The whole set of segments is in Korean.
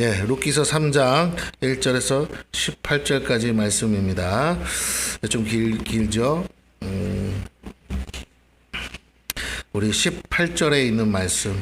룻기서 3장 1절에서 18절까지 말씀입니다. 좀 길죠? 우리 18절에 있는 말씀,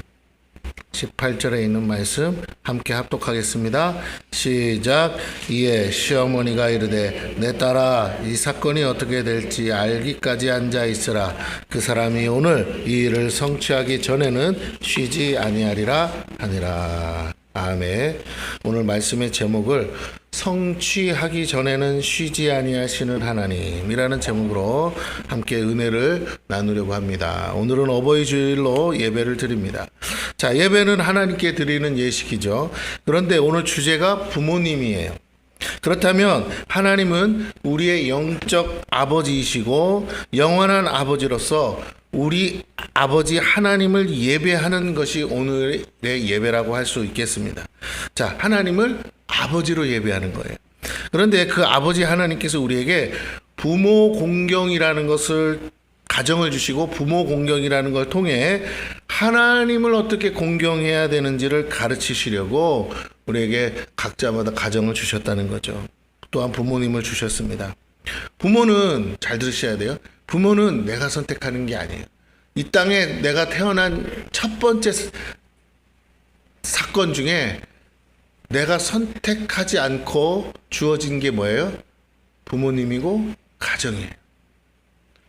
18절에 있는 말씀 함께 합독하겠습니다. 시작. 이에 시어머니가 이르되 내 딸아 이 사건이 어떻게 될지 알기까지 앉아 있으라. 그 사람이 오늘 이 일을 성취하기 전에는 쉬지 아니하리라 하니라. 아멘. 오늘 말씀의 제목을 성취하기 전에는 쉬지 아니하시는 하나님이라는 제목으로 함께 은혜를 나누려고 합니다. 오늘은 어버이 주일로 예배를 드립니다. 자, 예배는 하나님께 드리는 예식이죠. 그런데 오늘 주제가 부모님이에요. 그렇다면 하나님은 우리의 영적 아버지이시고 영원한 아버지로서 우리 아버지 하나님을 예배하는 것이 오늘의 예배라고 할 수 있겠습니다. 자, 하나님을 아버지로 예배하는 거예요. 그런데 그 아버지 하나님께서 우리에게 부모 공경이라는 것을 가정을 주시고 부모 공경이라는 걸 통해 하나님을 어떻게 공경해야 되는지를 가르치시려고 우리에게 각자마다 가정을 주셨다는 거죠. 또한 부모님을 주셨습니다. 부모는 잘 들으셔야 돼요. 부모는 내가 선택하는 게 아니에요. 이 땅에 내가 태어난 첫 번째 사건 중에 내가 선택하지 않고 주어진 게 뭐예요? 부모님이고 가정이에요.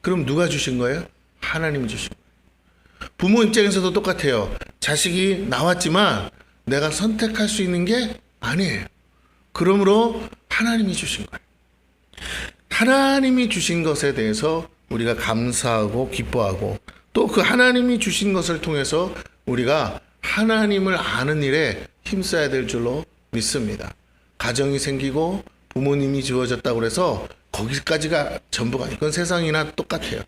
그럼 누가 주신 거예요? 하나님이 주신 거예요. 부모 입장에서도 똑같아요. 자식이 나왔지만 내가 선택할 수 있는 게 아니에요. 그러므로 하나님이 주신 거예요. 하나님이 주신 것에 대해서 우리가 감사하고 기뻐하고 또 그 하나님이 주신 것을 통해서 우리가 하나님을 아는 일에 힘써야 될 줄로 믿습니다. 가정이 생기고 부모님이 주어졌다고 해서 거기까지가 전부가 아니에요. 그건 세상이나 똑같아요.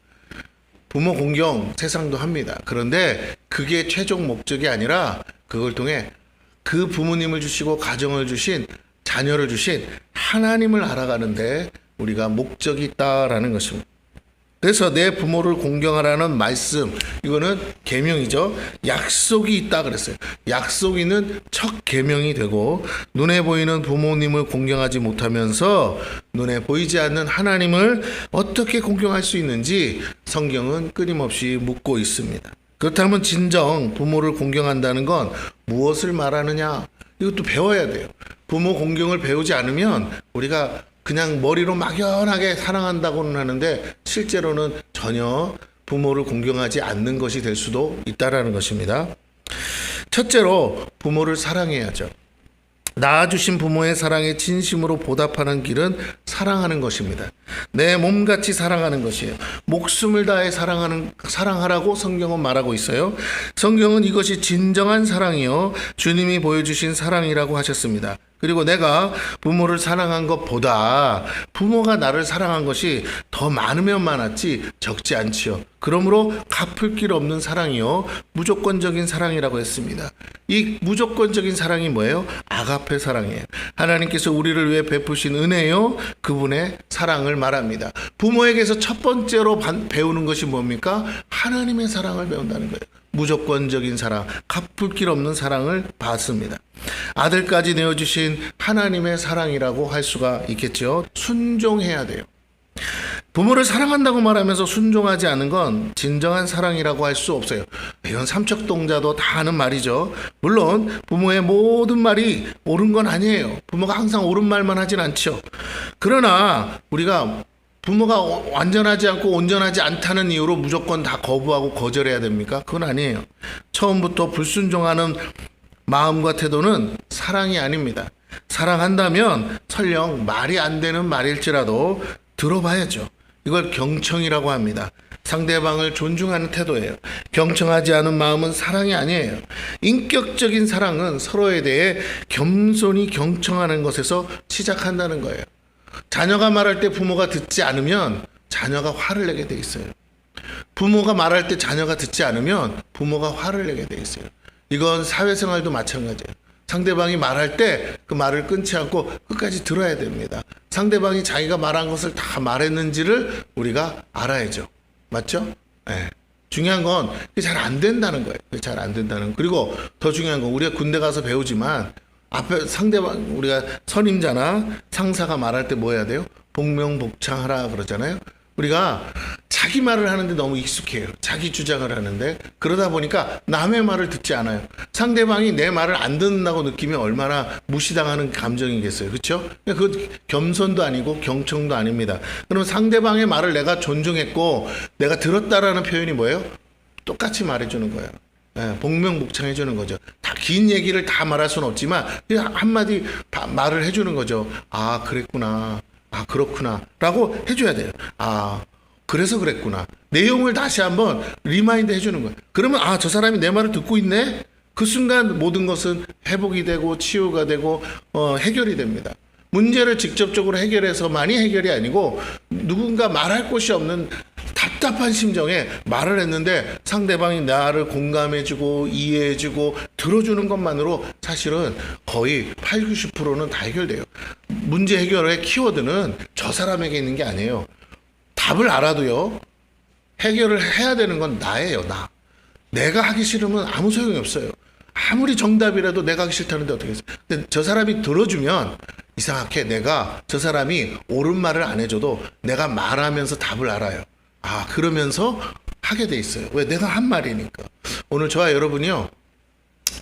부모 공경 세상도 합니다. 그런데 그게 최종 목적이 아니라 그걸 통해 그 부모님을 주시고 가정을 주신 자녀를 주신 하나님을 알아가는데 우리가 목적이 있다라는 것입니다. 그래서 내 부모를 공경하라는 말씀, 이거는 계명이죠. 약속이 있다 그랬어요. 약속이 있는 첫 계명이 되고 눈에 보이는 부모님을 공경하지 못하면서 눈에 보이지 않는 하나님을 어떻게 공경할 수 있는지 성경은 끊임없이 묻고 있습니다. 그렇다면 진정 부모를 공경한다는 건 무엇을 말하느냐? 이것도 배워야 돼요. 부모 공경을 배우지 않으면 우리가 그냥 머리로 막연하게 사랑한다고는 하는데 실제로는 전혀 부모를 공경하지 않는 것이 될 수도 있다라는 것입니다. 첫째로 부모를 사랑해야죠. 낳아주신 부모의 사랑에 진심으로 보답하는 길은 사랑하는 것입니다. 내 몸같이 사랑하는 것이에요. 목숨을 다해 사랑하라고 성경은 말하고 있어요. 성경은 이것이 진정한 사랑이요 주님이 보여주신 사랑이라고 하셨습니다. 그리고 내가 부모를 사랑한 것보다 부모가 나를 사랑한 것이 더 많으면 많았지 적지 않지요. 그러므로 갚을 길 없는 사랑이요 무조건적인 사랑이라고 했습니다. 이 무조건적인 사랑이 뭐예요? 아가페 사랑이에요. 하나님께서 우리를 위해 베푸신 은혜요 그분의 사랑을 말합니다. 부모에게서 첫 번째로 배우는 것이 뭡니까? 하나님의 사랑을 배운다는 거예요. 무조건적인 사랑, 갚을 길 없는 사랑을 받습니다. 아들까지 내어주신 하나님의 사랑이라고 할 수가 있겠죠. 순종해야 돼요. 부모를 사랑한다고 말하면서 순종하지 않은 건 진정한 사랑이라고 할 수 없어요. 이건 삼척동자도 다 아는 말이죠. 물론 부모의 모든 말이 옳은 건 아니에요. 부모가 항상 옳은 말만 하진 않죠. 그러나 우리가 부모가 완전하지 않고 온전하지 않다는 이유로 무조건 다 거부하고 거절해야 됩니까? 그건 아니에요. 처음부터 불순종하는 마음과 태도는 사랑이 아닙니다. 사랑한다면 설령 말이 안 되는 말일지라도 들어봐야죠. 이걸 경청이라고 합니다. 상대방을 존중하는 태도예요. 경청하지 않은 마음은 사랑이 아니에요. 인격적인 사랑은 서로에 대해 겸손히 경청하는 것에서 시작한다는 거예요. 자녀가 말할 때 부모가 듣지 않으면 자녀가 화를 내게 돼 있어요. 부모가 말할 때 자녀가 듣지 않으면 부모가 화를 내게 돼 있어요. 이건 사회생활도 마찬가지예요. 상대방이 말할 때 그 말을 끊지 않고 끝까지 들어야 됩니다. 상대방이 자기가 말한 것을 다 말했는지를 우리가 알아야죠. 맞죠? 네. 중요한 건 그게 잘 안 된다는 거예요. 그게 잘 안 된다는 거. 그리고 더 중요한 건 우리가 군대 가서 배우지만 앞에 상대방, 우리가 선임자나 상사가 말할 때 뭐 해야 돼요? 복명복창하라 그러잖아요. 우리가 자기 말을 하는데 너무 익숙해요. 자기 주장을 하는데 그러다 보니까 남의 말을 듣지 않아요. 상대방이 내 말을 안 듣는다고 느끼면 얼마나 무시당하는 감정이겠어요. 그렇죠? 그 겸손도 아니고 경청도 아닙니다. 그러면 상대방의 말을 내가 존중했고 내가 들었다라는 표현이 뭐예요? 똑같이 말해주는 거예요. 복명복창해 주는 거죠. 다 긴 얘기를 다 말할 수는 없지만 그냥 한마디 말을 해주는 거죠. 아, 그랬구나. 아, 그렇구나. 라고 해줘야 돼요. 아, 그래서 그랬구나. 내용을 다시 한번 리마인드 해주는 거예요. 그러면 아, 저 사람이 내 말을 듣고 있네? 그 순간 모든 것은 회복이 되고 치유가 되고 해결이 됩니다. 문제를 직접적으로 해결해서만이 해결이 아니고 누군가 말할 곳이 없는 답답한 심정에 말을 했는데 상대방이 나를 공감해주고 이해해주고 들어주는 것만으로 사실은 거의 8, 90%는 다 해결돼요. 문제 해결의 키워드는 저 사람에게 있는 게 아니에요. 답을 알아도요, 해결을 해야 되는 건 나예요, 나. 내가 하기 싫으면 아무 소용이 없어요. 아무리 정답이라도 내가 하기 싫다는데 어떻게 했어요? 근데 저 사람이 들어주면 이상하게 내가 저 사람이 옳은 말을 안 해줘도 내가 말하면서 답을 알아요. 아, 그러면서 하게 돼 있어요. 왜? 내가 한 말이니까. 오늘 저와 여러분이요,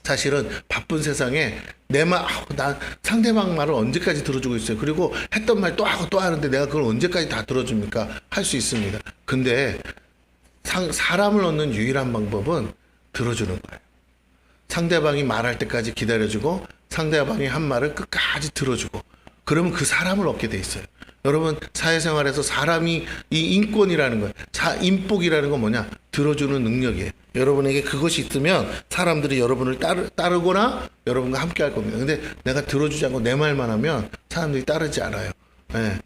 사실은 바쁜 세상에 내 말, 나 상대방 말을 언제까지 들어주고 있어요. 그리고 했던 말 또 하고 또 하는데 내가 그걸 언제까지 다 들어줍니까? 할 수 있습니다. 근데 사람을 얻는 유일한 방법은 들어주는 거예요. 상대방이 말할 때까지 기다려주고 상대방이 한 말을 끝까지 들어주고 그러면 그 사람을 얻게 돼 있어요. 여러분, 사회생활에서 사람이 이 인권이라는 거예요. 인복이라는 건 뭐냐? 들어주는 능력이에요. 여러분에게 그것이 있으면 사람들이 여러분을 따르거나 여러분과 함께 할 겁니다. 근데 내가 들어주지 않고 내 말만 하면 사람들이 따르지 않아요. 네.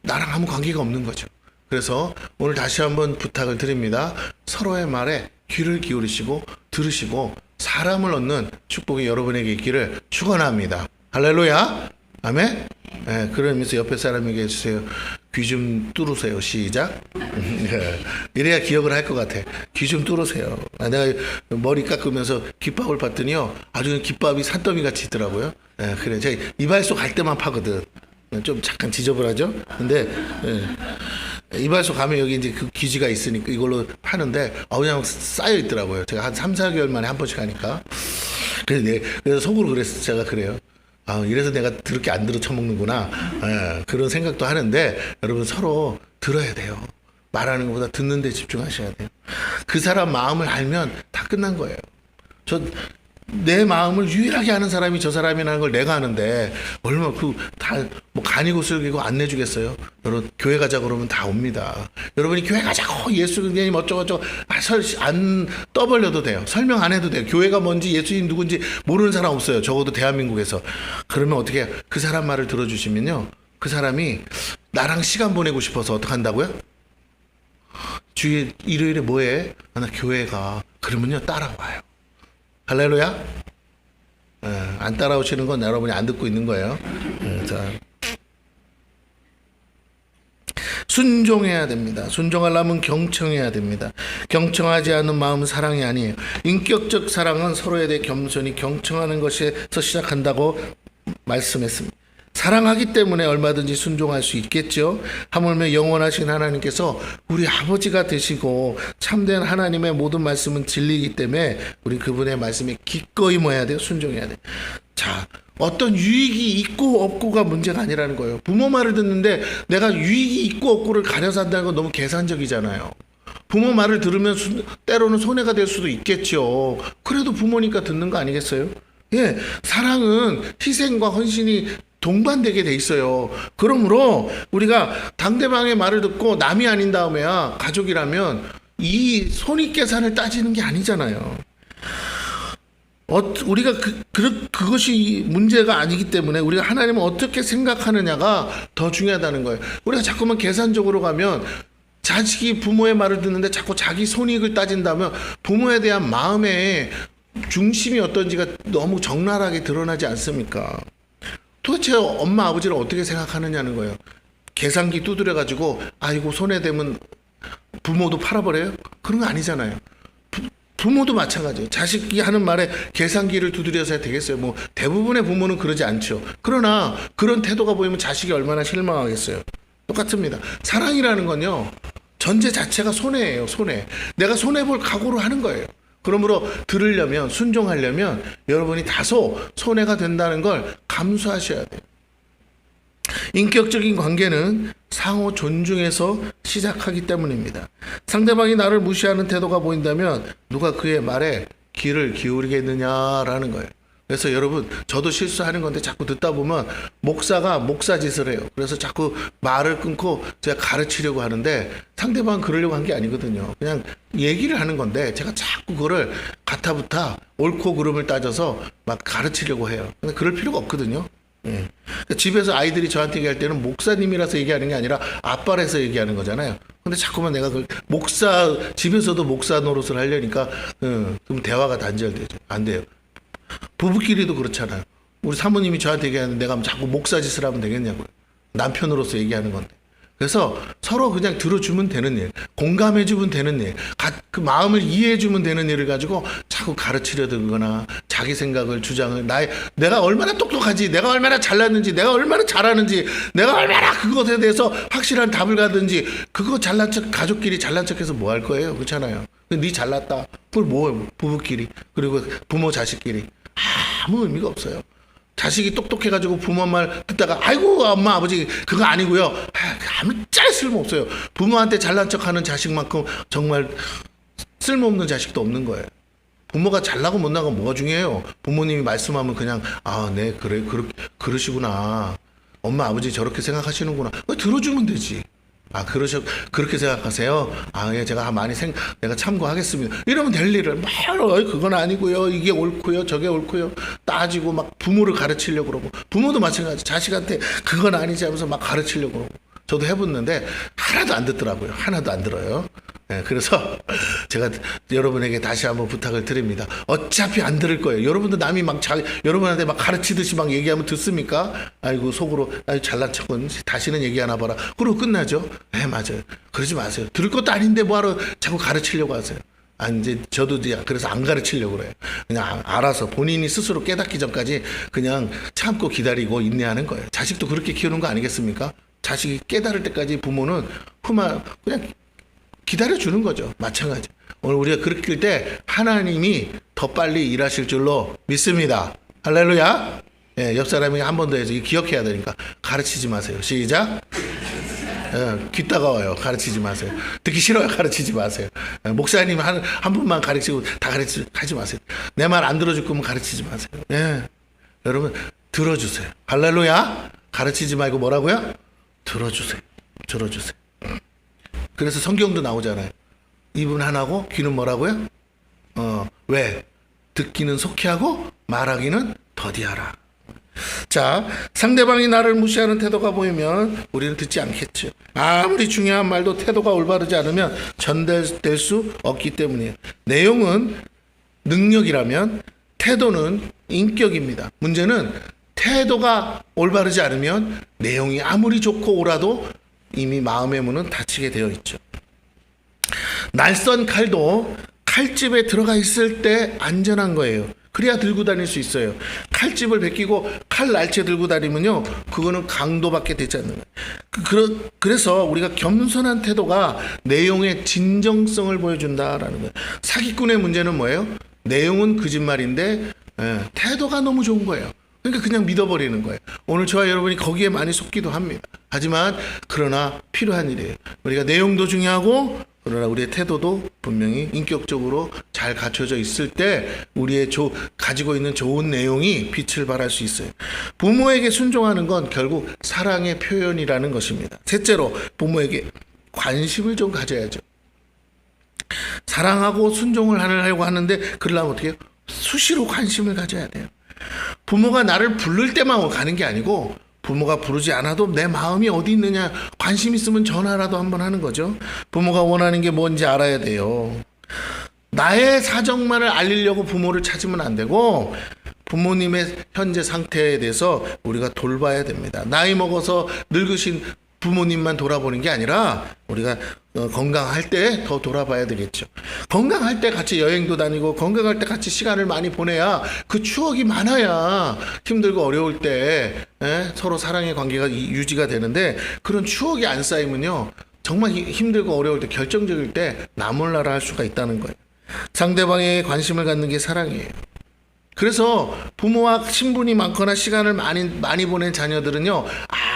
나랑 아무 관계가 없는 거죠. 그래서 오늘 다시 한번 부탁을 드립니다. 서로의 말에 귀를 기울이시고 들으시고 사람을 얻는 축복이 여러분에게 있기를 축원합니다. 할렐루야. 아멘. 네, 그러면서 옆에 사람에게 해주세요. 귀 좀 뚫으세요. 시작. 이래야 기억을 할 것 같아. 귀 좀 뚫으세요. 내가 머리 깎으면서 귓밥을 봤더니요, 아주 귓밥이 산더미 같이 있더라고요. 네, 그래. 제가 이발소 갈 때만 파거든. 좀 잠깐 지저분하죠? 근데 이발소 가면 여기 이제 그 귀지가 있으니까 이걸로 파는데 그냥 쌓여 있더라고요. 제가 한 3, 4개월 만에 한 번씩 하니까. 그래서 속으로 그랬어. 제가 그래요. 아, 이래서 내가 그렇게 안 들어 처먹는구나. 그런 생각도 하는데 여러분 서로 들어야 돼요. 말하는 것보다 듣는 데 집중하셔야 돼요. 그 사람 마음을 알면 다 끝난 거예요. 내 마음을 유일하게 아는 사람이 저 사람이라는 걸 내가 아는데 얼마나 뭐 간이고 슬기고 안 내주겠어요? 여러분, 교회 가자 그러면 다 옵니다. 여러분이 교회 가자고 예수님 어쩌고저쩌고 안 떠벌려도 돼요. 설명 안 해도 돼요. 교회가 뭔지 예수님 누군지 모르는 사람 없어요. 적어도 대한민국에서. 그러면 어떻게 해요? 그 사람 말을 들어주시면요, 그 사람이 나랑 시간 보내고 싶어서 어떻게 한다고요? 주일 일요일에 뭐해? 나 교회 가. 그러면요 따라와요. 할렐루야. 안 따라오시는 건 여러분이 안 듣고 있는 거예요. 자, 순종해야 됩니다. 순종하려면 경청해야 됩니다. 경청하지 않는 마음은 사랑이 아니에요. 인격적 사랑은 서로에 대해 겸손히 경청하는 것에서 시작한다고 말씀했습니다. 사랑하기 때문에 얼마든지 순종할 수 있겠죠. 하물며 영원하신 하나님께서 우리 아버지가 되시고 참된 하나님의 모든 말씀은 진리이기 때문에 우리 그분의 말씀에 기꺼이 뭐 해야 돼요? 순종해야 돼요. 자, 어떤 유익이 있고 없고가 문제가 아니라는 거예요. 부모 말을 듣는데 내가 유익이 있고 없고를 가려서 한다는 건 너무 계산적이잖아요. 부모 말을 들으면 때로는 손해가 될 수도 있겠죠. 그래도 부모니까 듣는 거 아니겠어요? 예, 사랑은 희생과 헌신이 동반되게 돼 있어요. 그러므로 우리가 상대방의 말을 듣고 남이 아닌 다음에야 가족이라면 이 손익계산을 따지는 게 아니잖아요. 우리가 그것이 문제가 아니기 때문에 우리가 하나님을 어떻게 생각하느냐가 더 중요하다는 거예요. 우리가 자꾸만 계산적으로 가면 자식이 부모의 말을 듣는데 자꾸 자기 손익을 따진다면 부모에 대한 마음의 중심이 어떤지가 너무 적나라하게 드러나지 않습니까? 도대체 엄마 아버지를 어떻게 생각하느냐는 거예요. 계산기 두드려가지고 아이고 손해되면 부모도 팔아버려요? 그런 거 아니잖아요. 부모도 마찬가지예요. 자식이 하는 말에 계산기를 두드려서 해야 되겠어요. 뭐 대부분의 부모는 그러지 않죠. 그러나 그런 태도가 보이면 자식이 얼마나 실망하겠어요. 똑같습니다. 사랑이라는 건요, 전제 자체가 손해예요. 손해. 내가 손해볼 각오로 하는 거예요. 그러므로 들으려면, 순종하려면 여러분이 다소 손해가 된다는 걸 감수하셔야 돼요. 인격적인 관계는 상호 존중에서 시작하기 때문입니다. 상대방이 나를 무시하는 태도가 보인다면 누가 그의 말에 귀를 기울이겠느냐라는 거예요. 그래서 여러분, 저도 실수하는 건데 자꾸 듣다 보면 목사가 목사 짓을 해요. 그래서 자꾸 말을 끊고 제가 가르치려고 하는데 상대방 그러려고 한 게 아니거든요. 그냥 얘기를 하는 건데 제가 자꾸 그거를 가타부타 옳고 그름을 따져서 막 가르치려고 해요. 근데 그럴 필요가 없거든요. 예. 집에서 아이들이 저한테 얘기할 때는 목사님이라서 얘기하는 게 아니라 아빠라서 얘기하는 거잖아요. 근데 자꾸만 내가 그 집에서도 목사 노릇을 하려니까, 그럼 대화가 단절되죠. 안 돼요. 부부끼리도 그렇잖아요. 우리 사모님이 저한테 얘기하는데 내가 자꾸 목사 짓을 하면 되겠냐고요. 남편으로서 얘기하는 건데. 그래서 서로 그냥 들어주면 되는 일, 공감해주면 되는 일, 그 마음을 이해해주면 되는 일을 가지고 자꾸 가르치려 들거나 자기 생각을 주장을 내가 얼마나 똑똑하지, 내가 얼마나 잘났는지, 내가 얼마나 잘하는지, 내가 얼마나 그것에 대해서 확실한 답을 가든지, 그거 잘난 척, 가족끼리 잘난 척해서 뭐 할 거예요? 그렇잖아요. 네 잘났다. 그걸 뭐 부부끼리, 그리고 부모 자식끼리 아무 의미가 없어요. 자식이 똑똑해가지고 부모 말 듣다가 아이고 엄마 아버지 그거 아니고요. 아무 짤 쓸모없어요. 부모한테 잘난 척하는 자식만큼 정말 쓸모없는 자식도 없는 거예요. 부모가 잘나고 못나고 뭐가 중요해요. 부모님이 말씀하면 그냥 네 그래 그러시구나. 엄마 아버지 저렇게 생각하시는구나. 들어주면 되지. 그렇게 생각하세요? 예, 제가 많이 내가 참고하겠습니다. 이러면 될 일을 막, 그건 아니고요. 이게 옳고요. 저게 옳고요. 따지고 막 부모를 가르치려고 그러고. 부모도 마찬가지. 자식한테 그건 아니지 하면서 막 가르치려고 그러고. 저도 해봤는데 하나도 안 듣더라고요. 하나도 안 들어요. 네, 그래서 제가 여러분에게 다시 한번 부탁을 드립니다. 어차피 안 들을 거예요. 여러분도 남이 막 여러분한테 막 가르치듯이 막 얘기하면 듣습니까? 아이고 속으로 잘난 척은 다시는 얘기 안 해봐라. 그러고 끝나죠. 네, 맞아요. 그러지 마세요. 들을 것도 아닌데 뭐하러 자꾸 가르치려고 하세요. 이제 저도 그래서 안 가르치려고 그래요. 그냥 알아서 본인이 스스로 깨닫기 전까지 그냥 참고 기다리고 인내하는 거예요. 자식도 그렇게 키우는 거 아니겠습니까? 자식이 깨달을 때까지 부모는 그냥 기다려주는 거죠. 마찬가지. 오늘 우리가 그렇게 할 때 하나님이 더 빨리 일하실 줄로 믿습니다. 할렐루야. 예, 옆 사람에게 한 번 더 해서 기억해야 되니까 가르치지 마세요. 시작. 귀 따가워요. 가르치지 마세요. 듣기 싫어요. 가르치지 마세요. 목사님 한 분만 가르치고 다 하지 마세요. 내 말 안 들어줄 거면 가르치지 마세요. 예. 여러분 들어주세요. 할렐루야. 가르치지 말고 뭐라고요? 들어주세요. 그래서 성경도 나오잖아요. 입은 하나고 귀는 뭐라고요? 왜? 듣기는 속히 하고 말하기는 더디하라. 자, 상대방이 나를 무시하는 태도가 보이면 우리는 듣지 않겠죠. 아무리 중요한 말도 태도가 올바르지 않으면 전달될 수 없기 때문이에요. 내용은 능력이라면 태도는 인격입니다. 문제는 태도가 올바르지 않으면 내용이 아무리 좋고 옳아도 이미 마음의 문은 닫히게 되어 있죠. 날선 칼도 칼집에 들어가 있을 때 안전한 거예요. 그래야 들고 다닐 수 있어요. 칼집을 벗기고 칼 날채 들고 다니면요, 그거는 강도밖에 되지 않는 거예요. 그래서 우리가 겸손한 태도가 내용의 진정성을 보여준다라는 거예요. 사기꾼의 문제는 뭐예요? 내용은 거짓말인데 태도가 너무 좋은 거예요. 그러니까 그냥 믿어버리는 거예요. 오늘 저와 여러분이 거기에 많이 속기도 합니다. 하지만 그러나 필요한 일이에요. 우리가 내용도 중요하고 그러나 우리의 태도도 분명히 인격적으로 잘 갖춰져 있을 때 우리의 가지고 있는 좋은 내용이 빛을 발할 수 있어요. 부모에게 순종하는 건 결국 사랑의 표현이라는 것입니다. 셋째로 부모에게 관심을 좀 가져야죠. 사랑하고 순종을 하려고 하는데 그러려면 어떻게 해요? 수시로 관심을 가져야 돼요. 부모가 나를 부를 때만 가는 게 아니고 부모가 부르지 않아도 내 마음이 어디 있느냐 관심 있으면 전화라도 한번 하는 거죠. 부모가 원하는 게 뭔지 알아야 돼요. 나의 사정만을 알리려고 부모를 찾으면 안 되고 부모님의 현재 상태에 대해서 우리가 돌봐야 됩니다. 나이 먹어서 늙으신 부모님만 돌아보는 게 아니라 우리가 건강할 때 더 돌아봐야 되겠죠. 건강할 때 같이 여행도 다니고 건강할 때 같이 시간을 많이 보내야 그 추억이 많아야 힘들고 어려울 때 서로 사랑의 관계가 유지가 되는데 그런 추억이 안 쌓이면요. 정말 힘들고 어려울 때 결정적일 때 나몰라라 할 수가 있다는 거예요. 상대방에 관심을 갖는 게 사랑이에요. 그래서 부모와 친분이 많거나 시간을 많이 보낸 자녀들은요,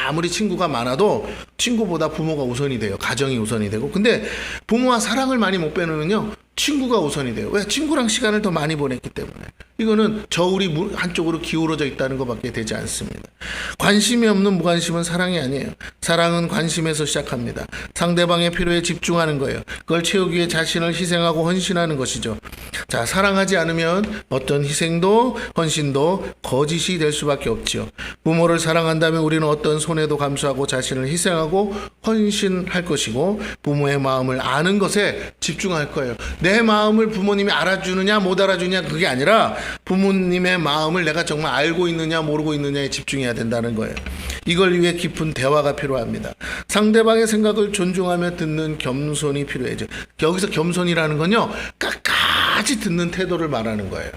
아무리 친구가 많아도 친구보다 부모가 우선이 돼요. 가정이 우선이 되고. 근데 부모와 사랑을 많이 못 빼놓으면요, 친구가 우선이 돼요. 왜? 친구랑 시간을 더 많이 보냈기 때문에. 이거는 저울이 한쪽으로 기울어져 있다는 것밖에 되지 않습니다. 관심이 없는 무관심은 사랑이 아니에요. 사랑은 관심에서 시작합니다. 상대방의 필요에 집중하는 거예요. 그걸 채우기 위해 자신을 희생하고 헌신하는 것이죠. 자, 사랑하지 않으면 어떤 희생도 헌신도 거짓이 될 수밖에 없지요. 부모를 사랑한다면 우리는 어떤 손해도 감수하고 자신을 희생하고 헌신할 것이고 부모의 마음을 아는 것에 집중할 거예요. 내 마음을 부모님이 알아주느냐 못 알아주느냐 그게 아니라 부모님의 마음을 내가 정말 알고 있느냐 모르고 있느냐에 집중해야 된다는 거예요. 이걸 위해 깊은 대화가 필요합니다. 상대방의 생각을 존중하며 듣는 겸손이 필요해져. 여기서 겸손이라는 건요, 끝까지 듣는 태도를 말하는 거예요.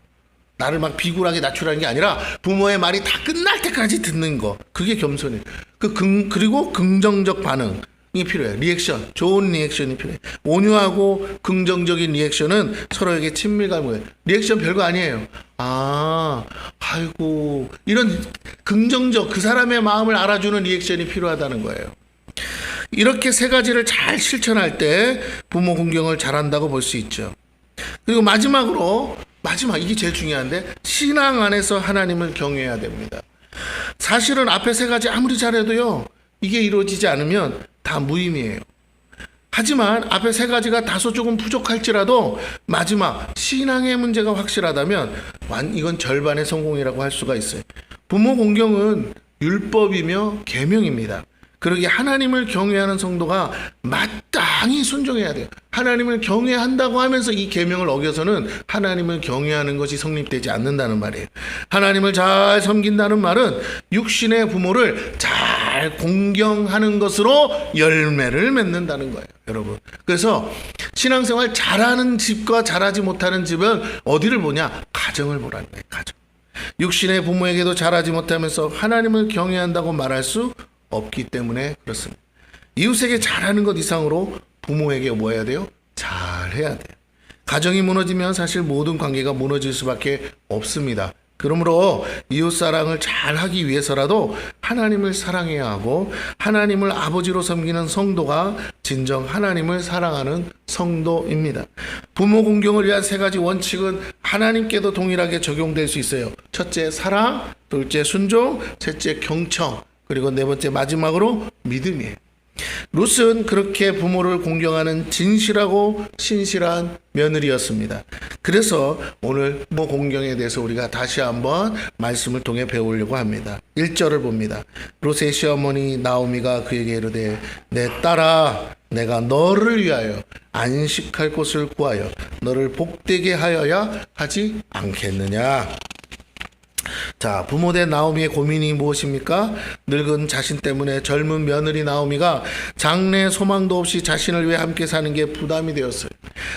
나를 막 비굴하게 낮추라는 게 아니라 부모의 말이 다 끝날 때까지 듣는 거. 그게 겸손이에요. 그리고 긍정적 반응. 이 필요해요. 리액션, 좋은 리액션이 필요해요. 온유하고 긍정적인 리액션은 서로에게 친밀감을 해요. 리액션 별거 아니에요. 아이고, 이런 긍정적, 그 사람의 마음을 알아주는 리액션이 필요하다는 거예요. 이렇게 세 가지를 잘 실천할 때 부모 공경을 잘한다고 볼 수 있죠. 그리고 마지막 이게 제일 중요한데, 신앙 안에서 하나님을 경외해야 됩니다. 사실은 앞에 세 가지 아무리 잘해도요, 이게 이루어지지 않으면 다 무의미해요. 하지만 앞에 세 가지가 다소 조금 부족할지라도 마지막 신앙의 문제가 확실하다면 이건 절반의 성공이라고 할 수가 있어요. 부모 공경은 율법이며 계명입니다. 그러기에 하나님을 경외하는 성도가 마땅히 순종해야 돼요. 하나님을 경외한다고 하면서 이 계명을 어겨서는 하나님을 경외하는 것이 성립되지 않는다는 말이에요. 하나님을 잘 섬긴다는 말은 육신의 부모를 잘 공경하는 것으로 열매를 맺는다는 거예요, 여러분. 그래서 신앙생활 잘하는 집과 잘하지 못하는 집은 어디를 보냐? 가정을 보라는 거예요, 가정. 육신의 부모에게도 잘하지 못하면서 하나님을 경외한다고 말할 수 없기 때문에 그렇습니다. 이웃에게 잘하는 것 이상으로 부모에게 뭐 해야 돼요? 잘해야 돼요. 가정이 무너지면 사실 모든 관계가 무너질 수밖에 없습니다. 그러므로 이웃사랑을 잘하기 위해서라도 하나님을 사랑해야 하고 하나님을 아버지로 섬기는 성도가 진정 하나님을 사랑하는 성도입니다. 부모 공경을 위한 세 가지 원칙은 하나님께도 동일하게 적용될 수 있어요. 첫째, 사랑. 둘째, 순종. 셋째, 경청. 그리고 네 번째, 마지막으로 믿음이에요. 룻은 그렇게 부모를 공경하는 진실하고 신실한 며느리였습니다. 그래서 오늘 부모 공경에 대해서 우리가 다시 한번 말씀을 통해 배우려고 합니다. 1절을 봅니다. 룻의 시어머니 나오미가 그에게 이르되 내 딸아, 내가 너를 위하여 안식할 곳을 구하여 너를 복되게 하여야 하지 않겠느냐. 자, 부모된 나오미의 고민이 무엇입니까? 늙은 자신 때문에 젊은 며느리 나오미가 장래 소망도 없이 자신을 위해 함께 사는 게 부담이 되었어요.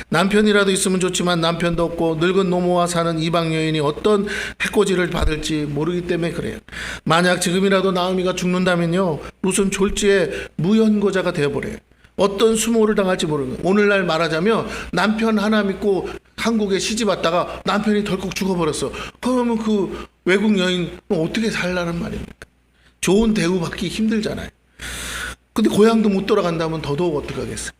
남편이라도 있으면 좋지만 남편도 없고 늙은 노모와 사는 이방 여인이 어떤 해코지를 받을지 모르기 때문에 그래요. 만약 지금이라도 나오미가 죽는다면요, 룻은 졸지에 무연고자가 되어버려요. 어떤 수모를 당할지 모르는 거예요. 오늘날 말하자면 남편 하나 믿고 한국에 시집 왔다가 남편이 덜컥 죽어버렸어. 그러면 그 외국 여인 어떻게 살라는 말입니까? 좋은 대우받기 힘들잖아요. 근데 고향도 못 돌아간다면 더더욱 어떡하겠어요.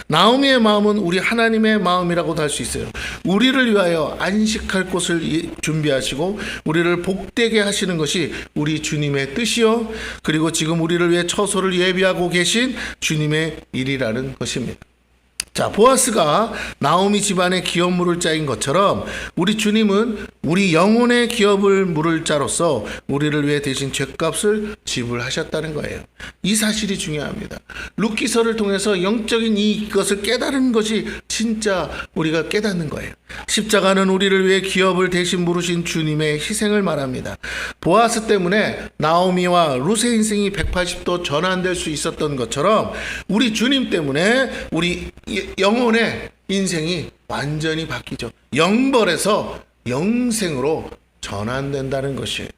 나오미의 마음은 우리 하나님의 마음이라고도 할 수 있어요. 우리를 위하여 안식할 곳을 준비하시고 우리를 복되게 하시는 것이 우리 주님의 뜻이요, 그리고 지금 우리를 위해 처소를 예비하고 계신 주님의 일이라는 것입니다. 자, 보아스가 나오미 집안의 기업 물을 자인 것처럼 우리 주님은 우리 영혼의 기업을 물을 자로서 우리를 위해 대신 죗값을 지불하셨다는 거예요. 이 사실이 중요합니다. 룻기서를 통해서 영적인 이것을 깨달은 것이 진짜 우리가 깨닫는 거예요. 십자가는 우리를 위해 기업을 대신 물으신 주님의 희생을 말합니다. 보아스 때문에 나오미와 룻의 인생이 180도 전환될 수 있었던 것처럼 우리 주님 때문에 우리 영혼의 인생이 완전히 바뀌죠. 영벌에서 영생으로 전환된다는 것이에요.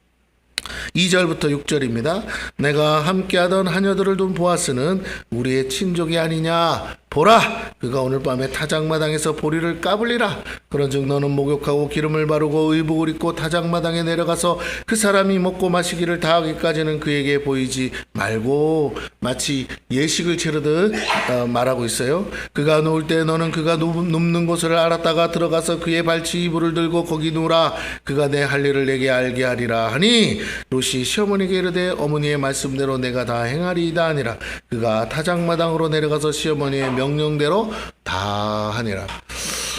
2절부터 6절입니다. 내가 함께하던 하녀들을 둔 보아스는 우리의 친족이 아니냐. 보라, 그가 오늘 밤에 타작마당에서 보리를 까불리라. 그런즉 너는 목욕하고 기름을 바르고 의복을 입고 타작마당에 내려가서 그 사람이 먹고 마시기를 다하기까지는 그에게 보이지 말고, 마치 예식을 치르듯 말하고 있어요. 그가 누울 때 너는 그가 눕는 곳을 알았다가 들어가서 그의 발치 이불을 들고 거기 누우라. 그가 내 할 일을 내게 알게 하리라 하니, 롯이 시어머니에게 이르되 어머니의 말씀대로 내가 다 행하리이다 하니라. 그가 타작마당으로 내려가서 시어머니의 명령대로 다 하니라.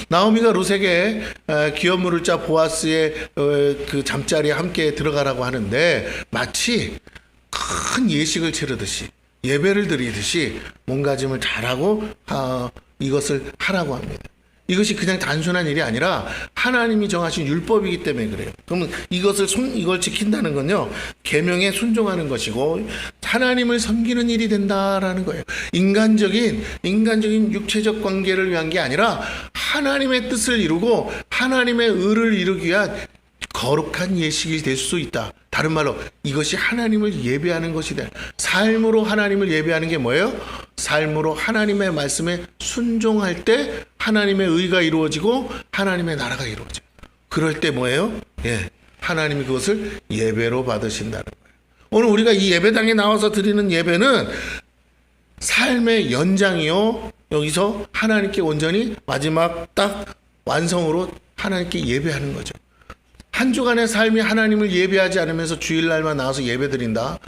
나오미가 롯에게 기업 물을 자 보아스의 그 잠자리에 함께 들어가라고 하는데, 마치 큰 예식을 치르듯이, 예배를 드리듯이 몸가짐을 잘하고 이것을 하라고 합니다. 이것이 그냥 단순한 일이 아니라 하나님이 정하신 율법이기 때문에 그래요. 그러면 이걸 지킨다는 건요, 계명에 순종하는 것이고 하나님을 섬기는 일이 된다라는 거예요. 인간적인 육체적 관계를 위한 게 아니라 하나님의 뜻을 이루고 하나님의 의를 이루기 위한 거룩한 예식이 될 수 있다. 다른 말로 이것이 하나님을 예배하는 것이다. 삶으로 하나님을 예배하는 게 뭐예요? 삶으로 하나님의 말씀에 순종할 때 하나님의 의가 이루어지고 하나님의 나라가 이루어져요. 그럴 때 뭐예요? 하나님이 그것을 예배로 받으신다는 거예요. 오늘 우리가 이 예배당에 나와서 드리는 예배는 삶의 연장이요, 여기서 하나님께 온전히 마지막 딱 완성으로 하나님께 예배하는 거죠. 한 주간의 삶이 하나님을 예배하지 않으면서 주일날만 나와서 예배드린다?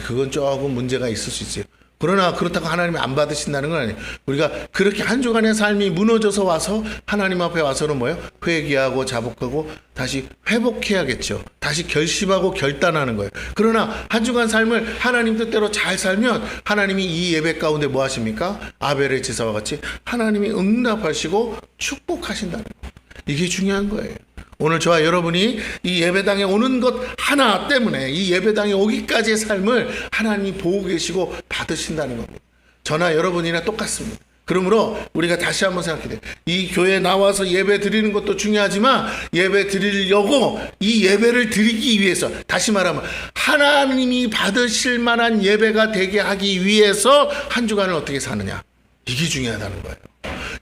그건 조금 문제가 있을 수 있어요. 그러나 그렇다고 하나님이 안 받으신다는 건 아니에요. 우리가 그렇게 한 주간의 삶이 무너져서 와서 하나님 앞에 와서는 뭐예요? 회개하고 자복하고 다시 회복해야겠죠. 다시 결심하고 결단하는 거예요. 그러나 한 주간 삶을 하나님 뜻대로 잘 살면 하나님이 이 예배 가운데 뭐 하십니까? 아벨의 제사와 같이 하나님이 응답하시고 축복하신다는 거예요. 이게 중요한 거예요. 오늘 저와 여러분이 이 예배당에 오는 것 하나 때문에 이 예배당에 오기까지의 삶을 하나님이 보고 계시고 받으신다는 겁니다. 저나 여러분이나 똑같습니다. 그러므로 우리가 다시 한번 생각해야 돼요. 이 교회에 나와서 예배 드리는 것도 중요하지만 예배 드리려고 이 예배를 드리기 위해서, 다시 말하면 하나님이 받으실 만한 예배가 되게 하기 위해서 한 주간을 어떻게 사느냐, 이게 중요하다는 거예요.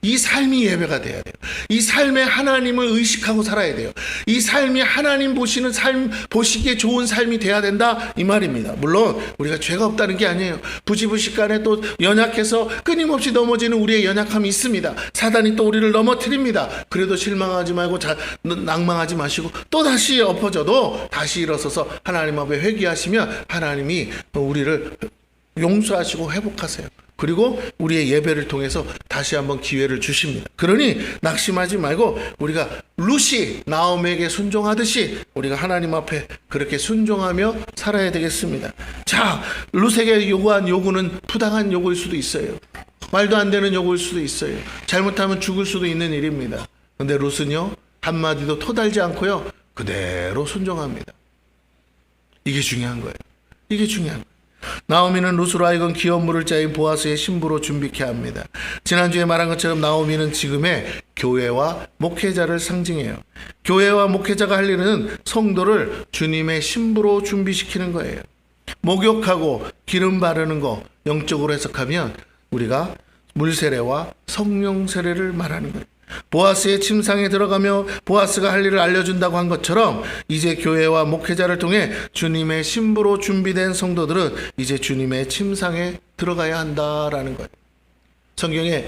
이 삶이 예배가 돼야 돼요. 이 삶에 하나님을 의식하고 살아야 돼요. 이 삶이 하나님 보시는 삶, 보시기에 좋은 삶이 돼야 된다, 이 말입니다. 물론 우리가 죄가 없다는 게 아니에요. 부지불식간에 또 연약해서 끊임없이 넘어지는 우리의 연약함이 있습니다. 사단이 또 우리를 넘어뜨립니다. 그래도 실망하지 말고 낭망하지 마시고 또 다시 엎어져도 다시 일어서서 하나님 앞에 회개하시면 하나님이 우리를 용서하시고 회복하세요. 그리고 우리의 예배를 통해서 다시 한번 기회를 주십니다. 그러니 낙심하지 말고 우리가 룻이 나오미에게 순종하듯이 우리가 하나님 앞에 그렇게 순종하며 살아야 되겠습니다. 자, 룻에게 요구한 요구는 부당한 요구일 수도 있어요. 말도 안 되는 요구일 수도 있어요. 잘못하면 죽을 수도 있는 일입니다. 그런데 룻은요, 한마디도 토달지 않고요, 그대로 순종합니다. 이게 중요한 거예요. 이게 중요한 거예요. 나오미는 룻으로 하여금 기업 물을 자인 보아스의 신부로 준비케 합니다. 지난주에 말한 것처럼 나오미는 지금의 교회와 목회자를 상징해요. 교회와 목회자가 할 일은 성도를 주님의 신부로 준비시키는 거예요. 목욕하고 기름 바르는 거 영적으로 해석하면 우리가 물세례와 성령 세례를 말하는 거예요. 보아스의 침상에 들어가며 보아스가 할 일을 알려준다고 한 것처럼 이제 교회와 목회자를 통해 주님의 신부로 준비된 성도들은 이제 주님의 침상에 들어가야 한다라는 거예요. 성경에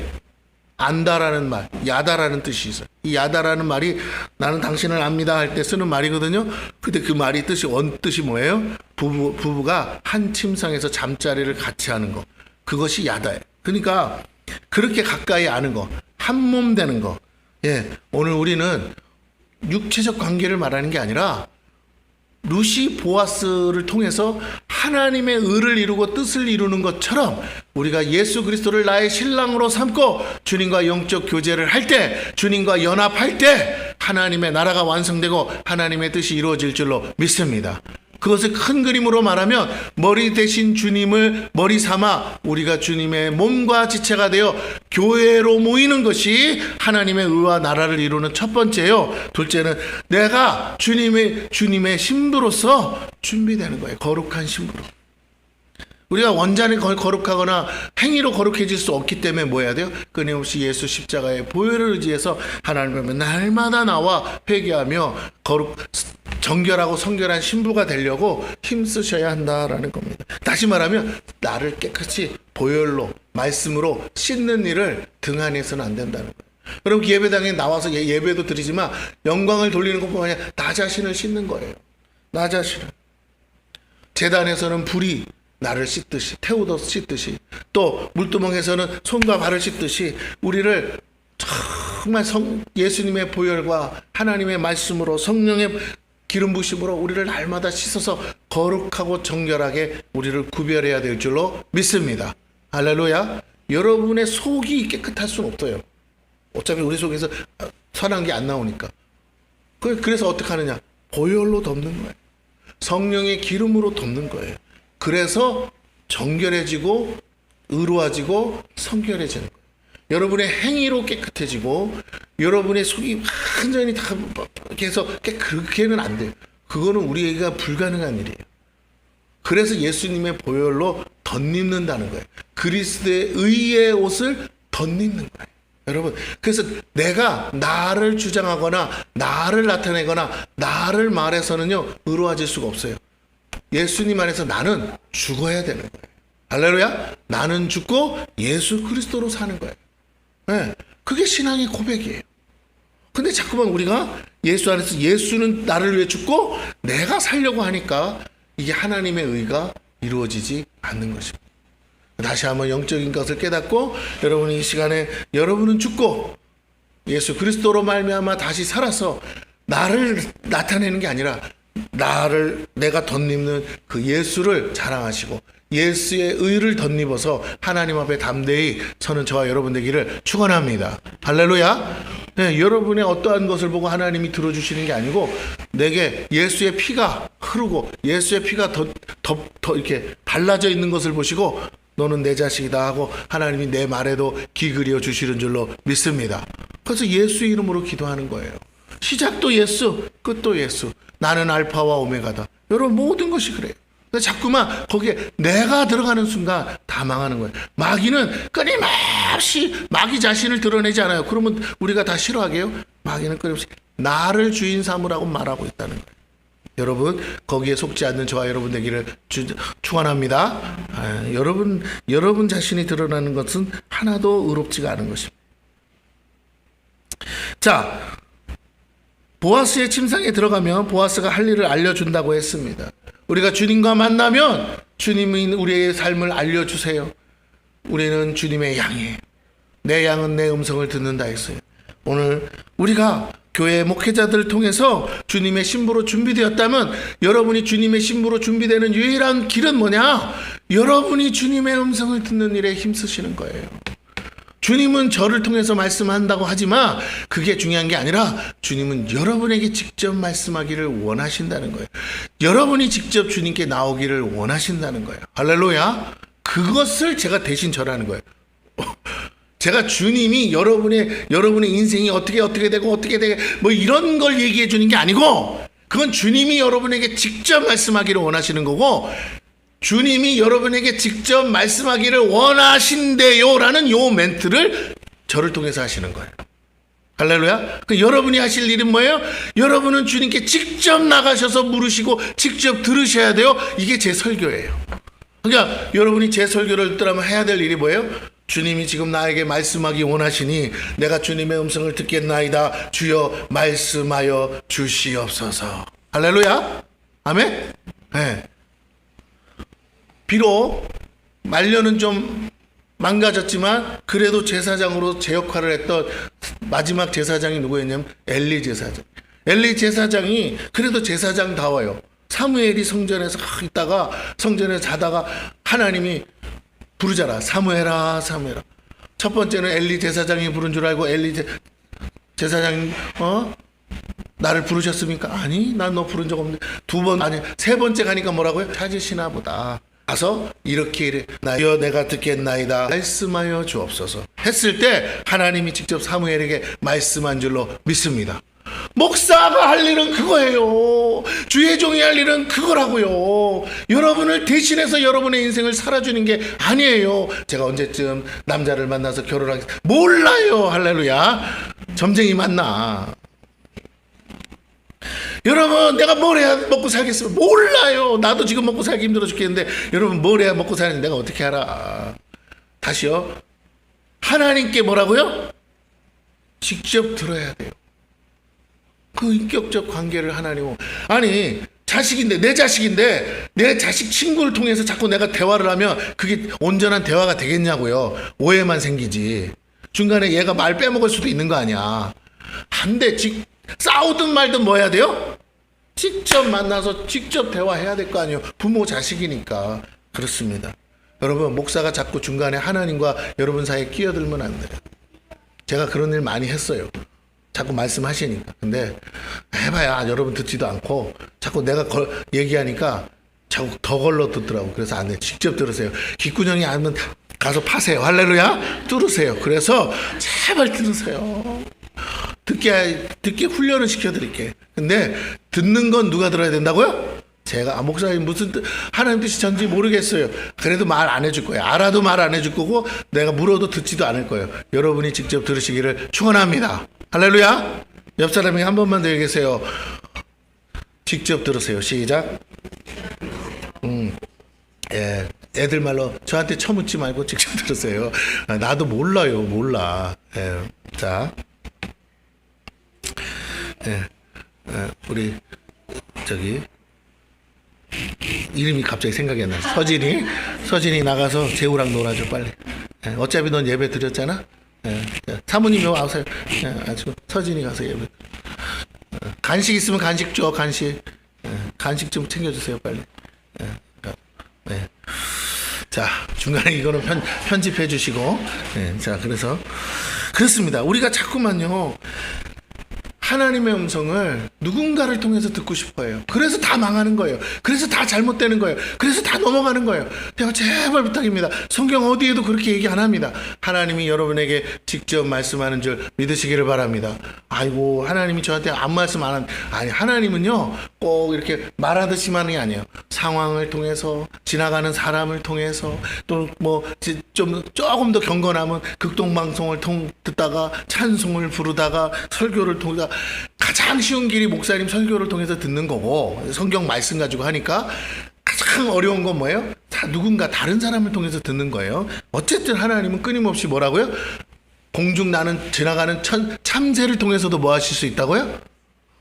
안다라는 말, 야다라는 뜻이 있어요. 이 야다라는 말이 나는 당신을 압니다 할 때 쓰는 말이거든요. 근데 그 말이 뜻이 뭐예요? 부부가 한 침상에서 잠자리를 같이 하는 거, 그것이 야다예요. 그러니까 그렇게 가까이 아는 거, 한 몸 되는 거. 오늘 우리는 육체적 관계를 말하는 게 아니라 룻이 보아스를 통해서 하나님의 의를 이루고 뜻을 이루는 것처럼 우리가 예수 그리스도를 나의 신랑으로 삼고 주님과 영적 교제를 할 때, 주님과 연합할 때 하나님의 나라가 완성되고 하나님의 뜻이 이루어질 줄로 믿습니다. 그것을 큰 그림으로 말하면 머리 대신 주님을 머리 삼아 우리가 주님의 몸과 지체가 되어 교회로 모이는 것이 하나님의 의와 나라를 이루는 첫 번째요. 둘째는 내가 주님의 신부로서 준비되는 거예요. 거룩한 신부로. 우리가 원전히 거룩하거나 행위로 거룩해질 수 없기 때문에 뭐 해야 돼요? 끊임없이 예수 십자가의 보혈을 의지해서 하나님의 날마다 나와 회개하며 정결하고 성결한 신부가 되려고 힘쓰셔야 한다라는 겁니다. 다시 말하면 나를 깨끗이 보혈로 말씀으로 씻는 일을 등한해서는 안 된다는 거예요. 여러분 예배당에 나와서 예배도 드리지만 영광을 돌리는 것뿐만 아니라 나 자신을 씻는 거예요. 나 자신을. 제단에서는 불이 나를 씻듯이 태우듯 씻듯이 또 물두멍에서는 손과 발을 씻듯이 우리를 정말 예수님의 보혈과 하나님의 말씀으로 성령의 기름 부심으로 우리를 날마다 씻어서 거룩하고 정결하게 우리를 구별해야 될 줄로 믿습니다. 할렐루야. 여러분의 속이 깨끗할 수는 없어요. 어차피 우리 속에서 선한 게 안 나오니까. 그래서 어떻게 하느냐? 보혈로 덮는 거예요. 성령의 기름으로 덮는 거예요. 그래서 정결해지고 의로워지고 성결해지는 거예요. 여러분의 행위로 깨끗해지고 여러분의 속이 완전히 다 이렇게 해서 그렇게는 안 돼요. 그거는 우리가 불가능한 일이에요. 그래서 예수님의 보혈로 덧입는다는 거예요. 그리스도의 의의 옷을 덧입는 거예요. 여러분, 그래서 내가 나를 주장하거나 나를 나타내거나 나를 말해서는요 의로워질 수가 없어요. 예수님 안에서 나는 죽어야 되는 거예요. 할렐루야. 나는 죽고 예수 그리스도로 사는 거예요. 네, 그게 신앙의 고백이에요. 근데 자꾸만 우리가 예수 안에서 예수는 나를 위해 죽고 내가 살려고 하니까 이게 하나님의 의가 이루어지지 않는 것입니다. 다시 한번 영적인 것을 깨닫고 여러분이 이 시간에 여러분은 죽고 예수 그리스도로 말미암아 다시 살아서 나를 나타내는 게 아니라 내가 덧입는 그 예수를 자랑하시고 예수의 의를 덧입어서 하나님 앞에 담대히 서는 저와 여러분 되기를 축원합니다. 할렐루야. 네, 여러분의 어떠한 것을 보고 하나님이 들어주시는 게 아니고 내게 예수의 피가 흐르고 예수의 피가 더 이렇게 발라져 있는 것을 보시고 너는 내 자식이다 하고 하나님이 내 말에도 기울여 주시는 줄로 믿습니다. 그래서 예수 이름으로 기도하는 거예요. 시작도 예수, 끝도 예수. 나는 알파와 오메가다. 여러분 모든 것이 그래요. 자꾸만 거기에 내가 들어가는 순간 다 망하는 거예요. 마귀는 끊임없이 마귀 자신을 드러내지 않아요. 그러면 우리가 다 싫어하게요? 마귀는 끊임없이 나를 주인 삼으라고 말하고 있다는 거예요. 여러분 거기에 속지 않는 저와 여러분 되기를 축원합니다. 여러분 자신이 드러나는 것은 하나도 의롭지가 않은 것입니다. 자, 보아스의 침상에 들어가면 보아스가 할 일을 알려준다고 했습니다. 우리가 주님과 만나면 주님이 우리의 삶을 알려주세요. 우리는 주님의 양이에요. 내 양은 내 음성을 듣는다 했어요. 오늘 우리가 교회 목회자들을 통해서 주님의 신부로 준비되었다면 여러분이 주님의 신부로 준비되는 유일한 길은 뭐냐? 여러분이 주님의 음성을 듣는 일에 힘쓰시는 거예요. 주님은 저를 통해서 말씀한다고 하지만 그게 중요한 게 아니라 주님은 여러분에게 직접 말씀하기를 원하신다는 거예요. 여러분이 직접 주님께 나오기를 원하신다는 거예요. 할렐루야. 그것을 제가 대신 절하는 거예요. 제가 주님이 여러분의 인생이 어떻게 되고 뭐 이런 걸 얘기해 주는 게 아니고 그건 주님이 여러분에게 직접 말씀하기를 원하시는 거고 주님이 여러분에게 직접 말씀하기를 원하신대요라는 요 멘트를 저를 통해서 하시는 거예요. 할렐루야. 그 여러분이 하실 일은 뭐예요? 여러분은 주님께 직접 나가셔서 물으시고 직접 들으셔야 돼요. 이게 제 설교예요. 그러니까 여러분이 제 설교를 듣더라면 해야 될 일이 뭐예요? 주님이 지금 나에게 말씀하기 원하시니 내가 주님의 음성을 듣겠나이다. 주여 말씀하여 주시옵소서. 할렐루야. 아멘. 네. 비록 말년은 좀 망가졌지만 그래도 제사장으로 제 역할을 했던 마지막 제사장이 누구였냐면 엘리 제사장. 엘리 제사장이 그래도 제사장다워요. 사무엘이 성전에서 있다가 성전에서 자다가 하나님이 부르잖아. 사무엘아, 사무엘아. 첫 번째는 엘리 제사장이 부른 줄 알고 엘리 제사장이 나를 부르셨습니까? 아니, 난 너 부른 적 없는데. 아니, 세 번째 가니까 뭐라고요? 찾으시나 보다. 가서 이렇게 이래, 나여 내가 듣겠나이다, 말씀하여 주옵소서 했을 때 하나님이 직접 사무엘에게 말씀한 줄로 믿습니다. 목사가 할 일은 그거예요. 주의 종이 할 일은 그거라고요. 여러분을 대신해서 여러분의 인생을 살아주는 게 아니에요. 제가 언제쯤 남자를 만나서 결혼하겠다, 몰라요. 할렐루야. 점쟁이 만나. 여러분, 내가 뭘 해야 먹고 살겠습니까? 몰라요. 나도 지금 먹고 살기 힘들어 죽겠는데 여러분, 뭘 해야 먹고 사는지 내가 어떻게 알아? 다시요. 하나님께 뭐라고요? 직접 들어야 돼요. 그 인격적 관계를 하나님은, 아니 자식인데, 내 자식인데 내 자식 친구를 통해서 자꾸 내가 대화를 하면 그게 온전한 대화가 되겠냐고요. 오해만 생기지. 중간에 얘가 말 빼먹을 수도 있는 거 아니야. 안 돼. 싸우든 말든 뭐 해야 돼요? 직접 만나서 직접 대화해야 될 거 아니에요. 부모 자식이니까. 그렇습니다. 여러분, 목사가 자꾸 중간에 하나님과 여러분 사이에 끼어들면 안 돼요. 제가 그런 일 많이 했어요. 자꾸 말씀하시니까. 근데 해봐야 여러분 듣지도 않고 자꾸 내가 얘기하니까 자꾸 더 걸러 듣더라고. 그래서 안 돼. 직접 들으세요. 귓구녕이 아니면 가서 파세요. 할렐루야. 뚫으세요. 그래서 제발 들으세요. 듣게 훈련을 시켜드릴게. 근데 듣는 건 누가 들어야 된다고요? 제가. 목사님 무슨 하나님 뜻이 전지 모르겠어요. 그래도 말 안 해줄 거예요. 알아도 말 안 해줄 거고 내가 물어도 듣지도 않을 거예요. 여러분이 직접 들으시기를 축원합니다. 할렐루야. 옆 사람이 한 번만 더 얘기하세요. 직접 들으세요. 시작. 예, 애들 말로 저한테 처묻지 말고 직접 들으세요. 나도 몰라요. 몰라. 예, 자, 우리 저기 이름이 갑자기 생각이 안 나. 서진이 나가서 재우랑 놀아줘 빨리. 어차피 넌 예배 드렸잖아. 사모님 요 와서 아주 서진이 가서 예배. 간식 있으면 간식 줘. 간식 좀 챙겨주세요 빨리. 자, 중간에 이거는 편집해 주시고. 자, 그래서 그렇습니다. 우리가 자꾸만요, 하나님의 음성을 누군가를 통해서 듣고 싶어요. 그래서 다 망하는 거예요. 그래서 다 잘못되는 거예요. 그래서 다 넘어가는 거예요. 내가 제발 부탁입니다. 성경 어디에도 그렇게 얘기 안 합니다. 하나님이 여러분에게 직접 말씀하는 줄 믿으시기를 바랍니다. 아이고, 하나님이 저한테 아무 말씀 안 하는, 아니, 하나님은요 꼭 이렇게 말하듯이만이 아니에요. 상황을 통해서, 지나가는 사람을 통해서, 또 뭐 조금 더 경건하면 극동방송을 듣다가, 찬송을 부르다가, 설교를 통해서, 가장 쉬운 길이 목사님 설교를 통해서 듣는 거고, 성경 말씀 가지고 하니까 가장 어려운 건 뭐예요? 누군가 다른 사람을 통해서 듣는 거예요. 어쨌든 하나님은 끊임없이 뭐라고요? 공중 나는 지나가는 참새를 통해서도 뭐 하실 수 있다고요?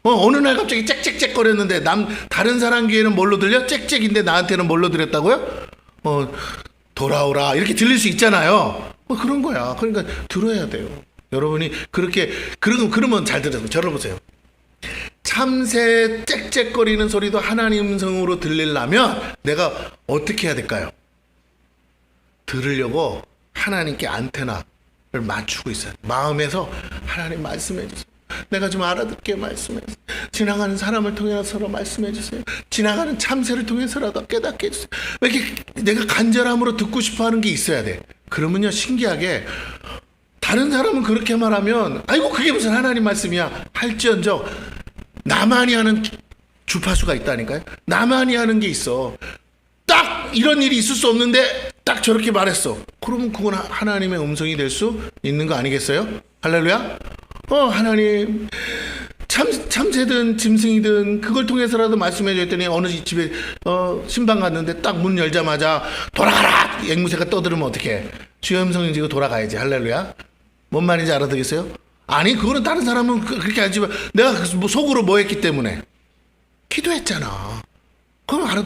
어느 날 갑자기 짹짹짹 거렸는데 다른 사람 귀에는 뭘로 들려? 짹짹인데 나한테는 뭘로 들렸다고요? 돌아오라 이렇게 들릴 수 있잖아요. 그런 거야. 그러니까 들어야 돼요. 여러분이 그러면 잘 들어요. 저를 보세요. 참새 짹짹거리는 소리도 하나님 음성으로 들리려면 내가 어떻게 해야 될까요? 들으려고 하나님께 안테나를 맞추고 있어요. 마음에서 하나님 말씀해 주세요. 내가 좀 알아듣게 말씀해 주세요. 지나가는 사람을 통해서라도 말씀해 주세요. 지나가는 참새를 통해서라도 깨닫게 해주세요. 왜 이렇게 내가 간절함으로 듣고 싶어 하는 게 있어야 돼. 그러면요, 신기하게 다른 사람은 그렇게 말하면 아이고 그게 무슨 하나님 말씀이야 할지언정 나만이 하는 주파수가 있다니까요. 나만이 하는 게 있어. 딱 이런 일이 있을 수 없는데 딱 저렇게 말했어. 그러면 그건 하나님의 음성이 될 수 있는 거 아니겠어요? 할렐루야. 하나님, 참새든 짐승이든 그걸 통해서라도 말씀해 줬더니 어느 집에 신방 갔는데 딱 문 열자마자 돌아가라 앵무새가 떠들으면 어떡해. 주의 음성인지 돌아가야지. 할렐루야. 뭔 말인지 알아듣겠어요? 아니, 그거는 다른 사람은 그렇게 하지만 내가 속으로 뭐 했기 때문에 기도했잖아. 그럼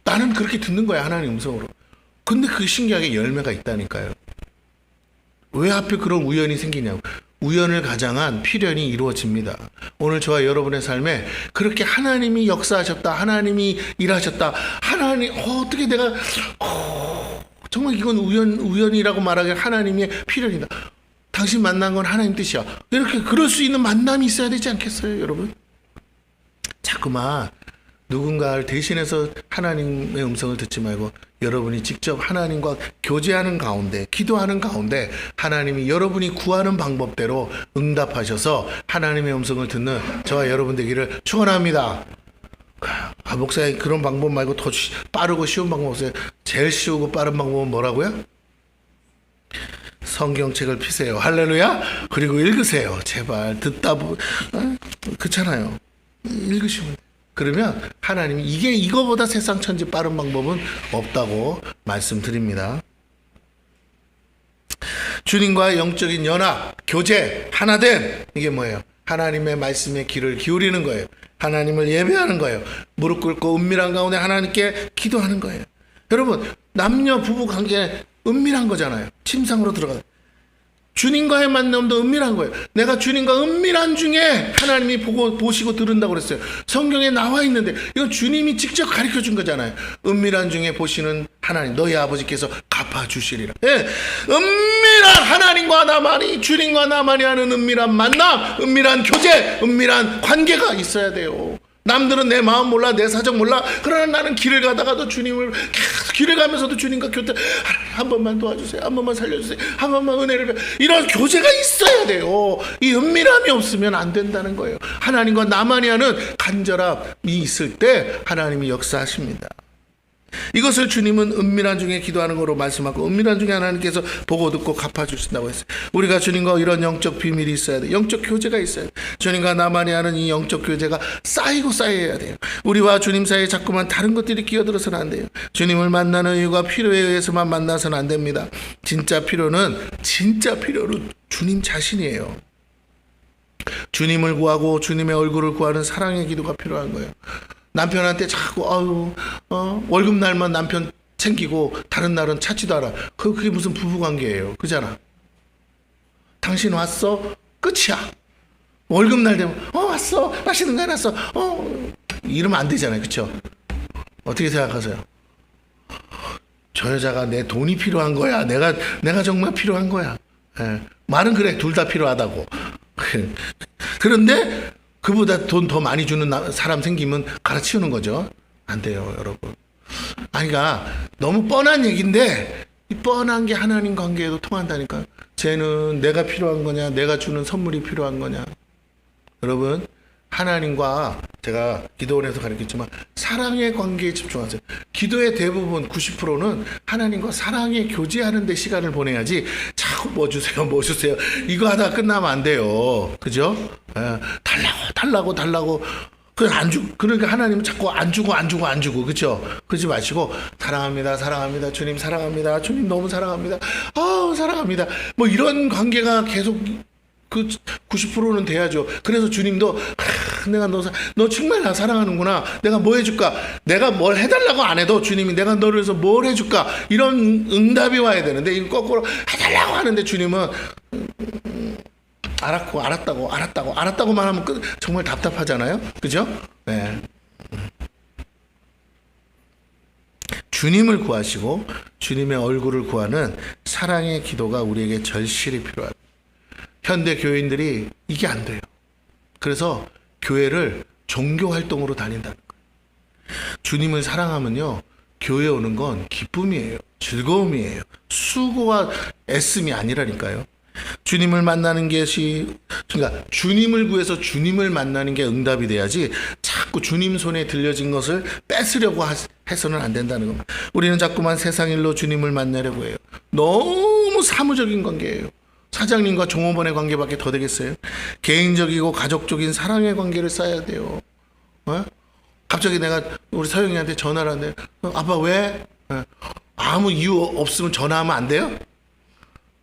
나는 그렇게 듣는 거야, 하나님 음성으로. 근데 그 신기하게 열매가 있다니까요. 왜 하필 그런 우연이 생기냐고. 우연을 가장한 필연이 이루어집니다. 오늘 저와 여러분의 삶에 그렇게 하나님이 역사하셨다, 하나님이 일하셨다, 하나님 어떻게 내가 정말 이건 우연이라고 말하기에 하나님의 필연이다. 당신 만난 건 하나님 뜻이야. 이렇게 그럴 수 있는 만남이 있어야 되지 않겠어요, 여러분? 자꾸만 누군가를 대신해서 하나님의 음성을 듣지 말고 여러분이 직접 하나님과 교제하는 가운데, 기도하는 가운데 하나님이 여러분이 구하는 방법대로 응답하셔서 하나님의 음성을 듣는 저와 여러분 되기를 축원합니다. 목사님 그런 방법 말고 더 빠르고 쉬운 방법 없어요? 제일 쉬우고 빠른 방법은 뭐라고요? 성경책을 피세요. 할렐루야. 그리고 읽으세요. 제발 듣다 그렇잖아요. 읽으시면 돼요. 그러면 하나님이 이거보다 세상 천지 빠른 방법은 없다고 말씀드립니다. 주님과 영적인 연합, 교제, 하나됨, 이게 뭐예요? 하나님의 말씀에 귀를 기울이는 거예요. 하나님을 예배하는 거예요. 무릎 꿇고 은밀한 가운데 하나님께 기도하는 거예요. 여러분, 남녀 부부 관계 은밀한 거잖아요. 침상으로 들어가요. 주님과의 만남도 은밀한 거예요. 내가 주님과 은밀한 중에 하나님이 보시고 들은다고 그랬어요. 성경에 나와 있는데 이건 주님이 직접 가르쳐 준 거잖아요. 은밀한 중에 보시는 하나님, 너희 아버지께서 갚아주시리라. 예, 은밀한 하나님과 나만이, 주님과 나만이 하는 은밀한 만남, 은밀한 교제, 은밀한 관계가 있어야 돼요. 남들은 내 마음 몰라, 내 사정 몰라. 그러나 나는 길을 가다가도 주님을, 길을 가면서도 주님과 교제, 한 번만 도와주세요, 한 번만 살려주세요, 한 번만 은혜를, 이런 교제가 있어야 돼요. 이 은밀함이 없으면 안 된다는 거예요. 하나님과 나만이 하는 간절함이 있을 때 하나님이 역사하십니다. 이것을 주님은 은밀한 중에 기도하는 거로 말씀하고, 은밀한 중에 하나님께서 보고 듣고 갚아주신다고 했어요. 우리가 주님과 이런 영적 비밀이 있어야 돼요. 영적 교제가 있어야 돼요. 주님과 나만이 하는 이 영적 교제가 쌓이고 쌓여야 돼요. 우리와 주님 사이에 자꾸만 다른 것들이 끼어들어서는 안 돼요. 주님을 만나는 이유가 필요에 의해서만 만나서는 안 됩니다. 진짜 필요는 주님 자신이에요. 주님을 구하고 주님의 얼굴을 구하는 사랑의 기도가 필요한 거예요. 남편한테 자꾸 월급날만 남편 챙기고 다른 날은 찾지도 않아. 그게 무슨 부부관계예요? 그잖아. 당신 왔어? 끝이야. 월급날 되면 왔어, 맛있는 거 해놨어, 이러면 안 되잖아요. 그쵸? 어떻게 생각하세요? 저 여자가 내 돈이 필요한 거야, 내가 정말 필요한 거야. 예. 말은 그래, 둘 다 필요하다고. 그런데 그보다 돈 더 많이 주는 사람 생기면 갈아치우는 거죠. 안 돼요, 여러분. 그러니까 너무 뻔한 얘기인데 이 뻔한 게 하나님 관계에도 통한다니까. 쟤는 내가 필요한 거냐, 내가 주는 선물이 필요한 거냐. 여러분, 하나님과 제가 기도원에서 가르쳤지만 사랑의 관계에 집중하세요. 기도의 대부분 90%는 하나님과 사랑의 교제하는 데 시간을 보내야지 자꾸 뭐 주세요 이거 하다가 끝나면 안 돼요. 그죠? 달라고 그러니까 하나님은 자꾸 안 주고 그죠? 그러지 마시고 사랑합니다 주님, 사랑합니다 주님, 너무 사랑합니다, 사랑합니다, 뭐 이런 관계가 계속 그 90%는 돼야죠. 그래서 주님도 내가 너 정말 나 사랑하는구나, 내가 뭐 해줄까, 내가 뭘 해달라고 안 해도 주님이 내가 너를 위해서 뭘 해줄까, 이런 응답이 와야 되는데 이거 거꾸로 해달라고 하는데 주님은 알았다고만 하면 정말 답답하잖아요. 그죠? 네. 주님을 구하시고 주님의 얼굴을 구하는 사랑의 기도가 우리에게 절실히 필요합니다. 현대 교인들이 이게 안 돼요. 그래서 교회를 종교 활동으로 다닌다는 거예요. 주님을 사랑하면요, 교회 오는 건 기쁨이에요, 즐거움이에요, 수고와 애씀이 아니라니까요. 주님을 만나는 것이, 그러니까 주님을 구해서 주님을 만나는 게 응답이 돼야지 자꾸 주님 손에 들려진 것을 뺏으려고 해서는 안 된다는 겁니다. 우리는 자꾸만 세상 일로 주님을 만나려고 해요. 너무 사무적인 관계예요. 사장님과 종업원의 관계밖에 더 되겠어요? 개인적이고 가족적인 사랑의 관계를 쌓아야 돼요. 갑자기 내가 우리 서영이한테 전화를 하는데, 아빠 왜? 아무 이유 없으면 전화하면 안 돼요?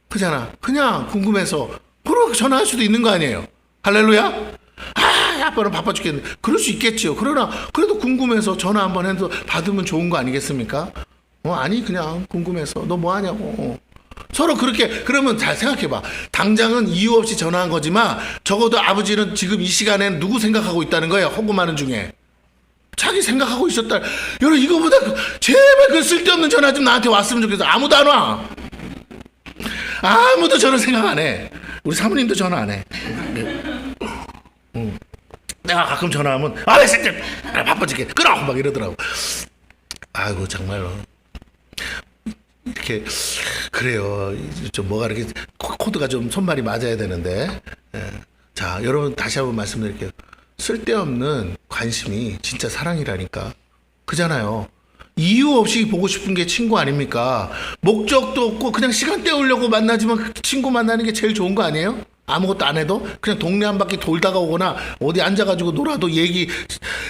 그잖아. 그냥 궁금해서 그렇게 전화할 수도 있는 거 아니에요. 할렐루야. 아빠는 바빠 죽겠는데. 그럴 수 있겠지요. 그러나 그래도 궁금해서 전화 한번 해서 받으면 좋은 거 아니겠습니까? 아니 그냥 궁금해서 너 뭐 하냐고. 서로 그렇게. 그러면 잘 생각해봐. 당장은 이유 없이 전화한 거지만 적어도 아버지는 지금 이 시간엔 누구 생각하고 있다는 거예요. 허구많은 중에 자기 생각하고 있었다. 여러분, 이거보다 제발 그 쓸데없는 전화 좀 나한테 왔으면 좋겠어. 아무도 안 와. 아무도 저런 생각 안 해. 우리 사모님도 전화 안 해. 내가 가끔 전화하면 진짜 바빠 죽겠 끊어 막 이러더라고. 아이고 정말로 이렇게 그래요. 좀 뭐가 이렇게 코드가 좀 손발이 맞아야 되는데. 자, 여러분 다시 한번 말씀드릴게요. 쓸데없는 관심이 진짜 사랑이라니까. 그잖아요. 이유 없이 보고 싶은 게 친구 아닙니까? 목적도 없고 그냥 시간 때우려고 만나지만 친구 만나는 게 제일 좋은 거 아니에요? 아무것도 안 해도 그냥 동네 한 바퀴 돌다가 오거나 어디 앉아가지고 놀아도 얘기,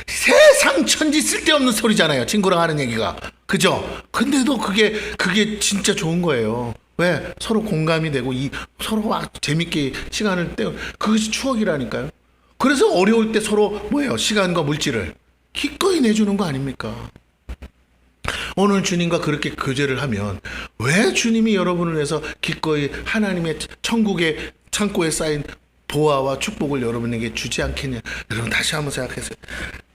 세상 천지 쓸데없는 소리잖아요. 친구랑 하는 얘기가. 그죠? 근데도 그게 진짜 좋은 거예요. 왜? 서로 공감이 되고 서로 막 재밌게 시간을 그것이 추억이라니까요. 그래서 어려울 때 서로 뭐예요? 시간과 물질을 기꺼이 내주는 거 아닙니까? 오늘 주님과 그렇게 교제를 하면 왜 주님이 여러분을 위해서 기꺼이 하나님의 천국의 창고에 쌓인 보화와 축복을 여러분에게 주지 않겠냐. 여러분 다시 한번 생각해보세요.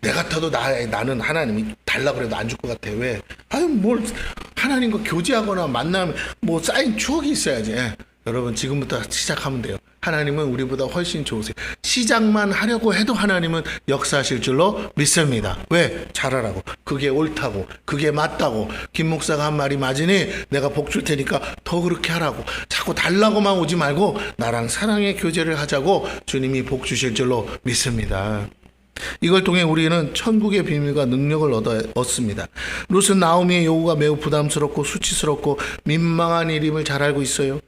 내 같아도 나는 하나님이 달라고 그래도 안 줄 것 같아. 왜? 뭘 하나님과 교제하거나 만나면 뭐 쌓인 추억이 있어야지. 여러분 지금부터 시작하면 돼요. 하나님은 우리보다 훨씬 좋으세요. 시작만 하려고 해도 하나님은 역사하실 줄로 믿습니다. 왜? 잘하라고. 그게 옳다고. 그게 맞다고. 김 목사가 한 말이 맞으니 내가 복 줄 테니까 더 그렇게 하라고. 자꾸 달라고만 오지 말고 나랑 사랑의 교제를 하자고 주님이 복 주실 줄로 믿습니다. 이걸 통해 우리는 천국의 비밀과 능력을 얻습니다. 룻은 나오미의 요구가 매우 부담스럽고 수치스럽고 민망한 일임을 잘 알고 있어요.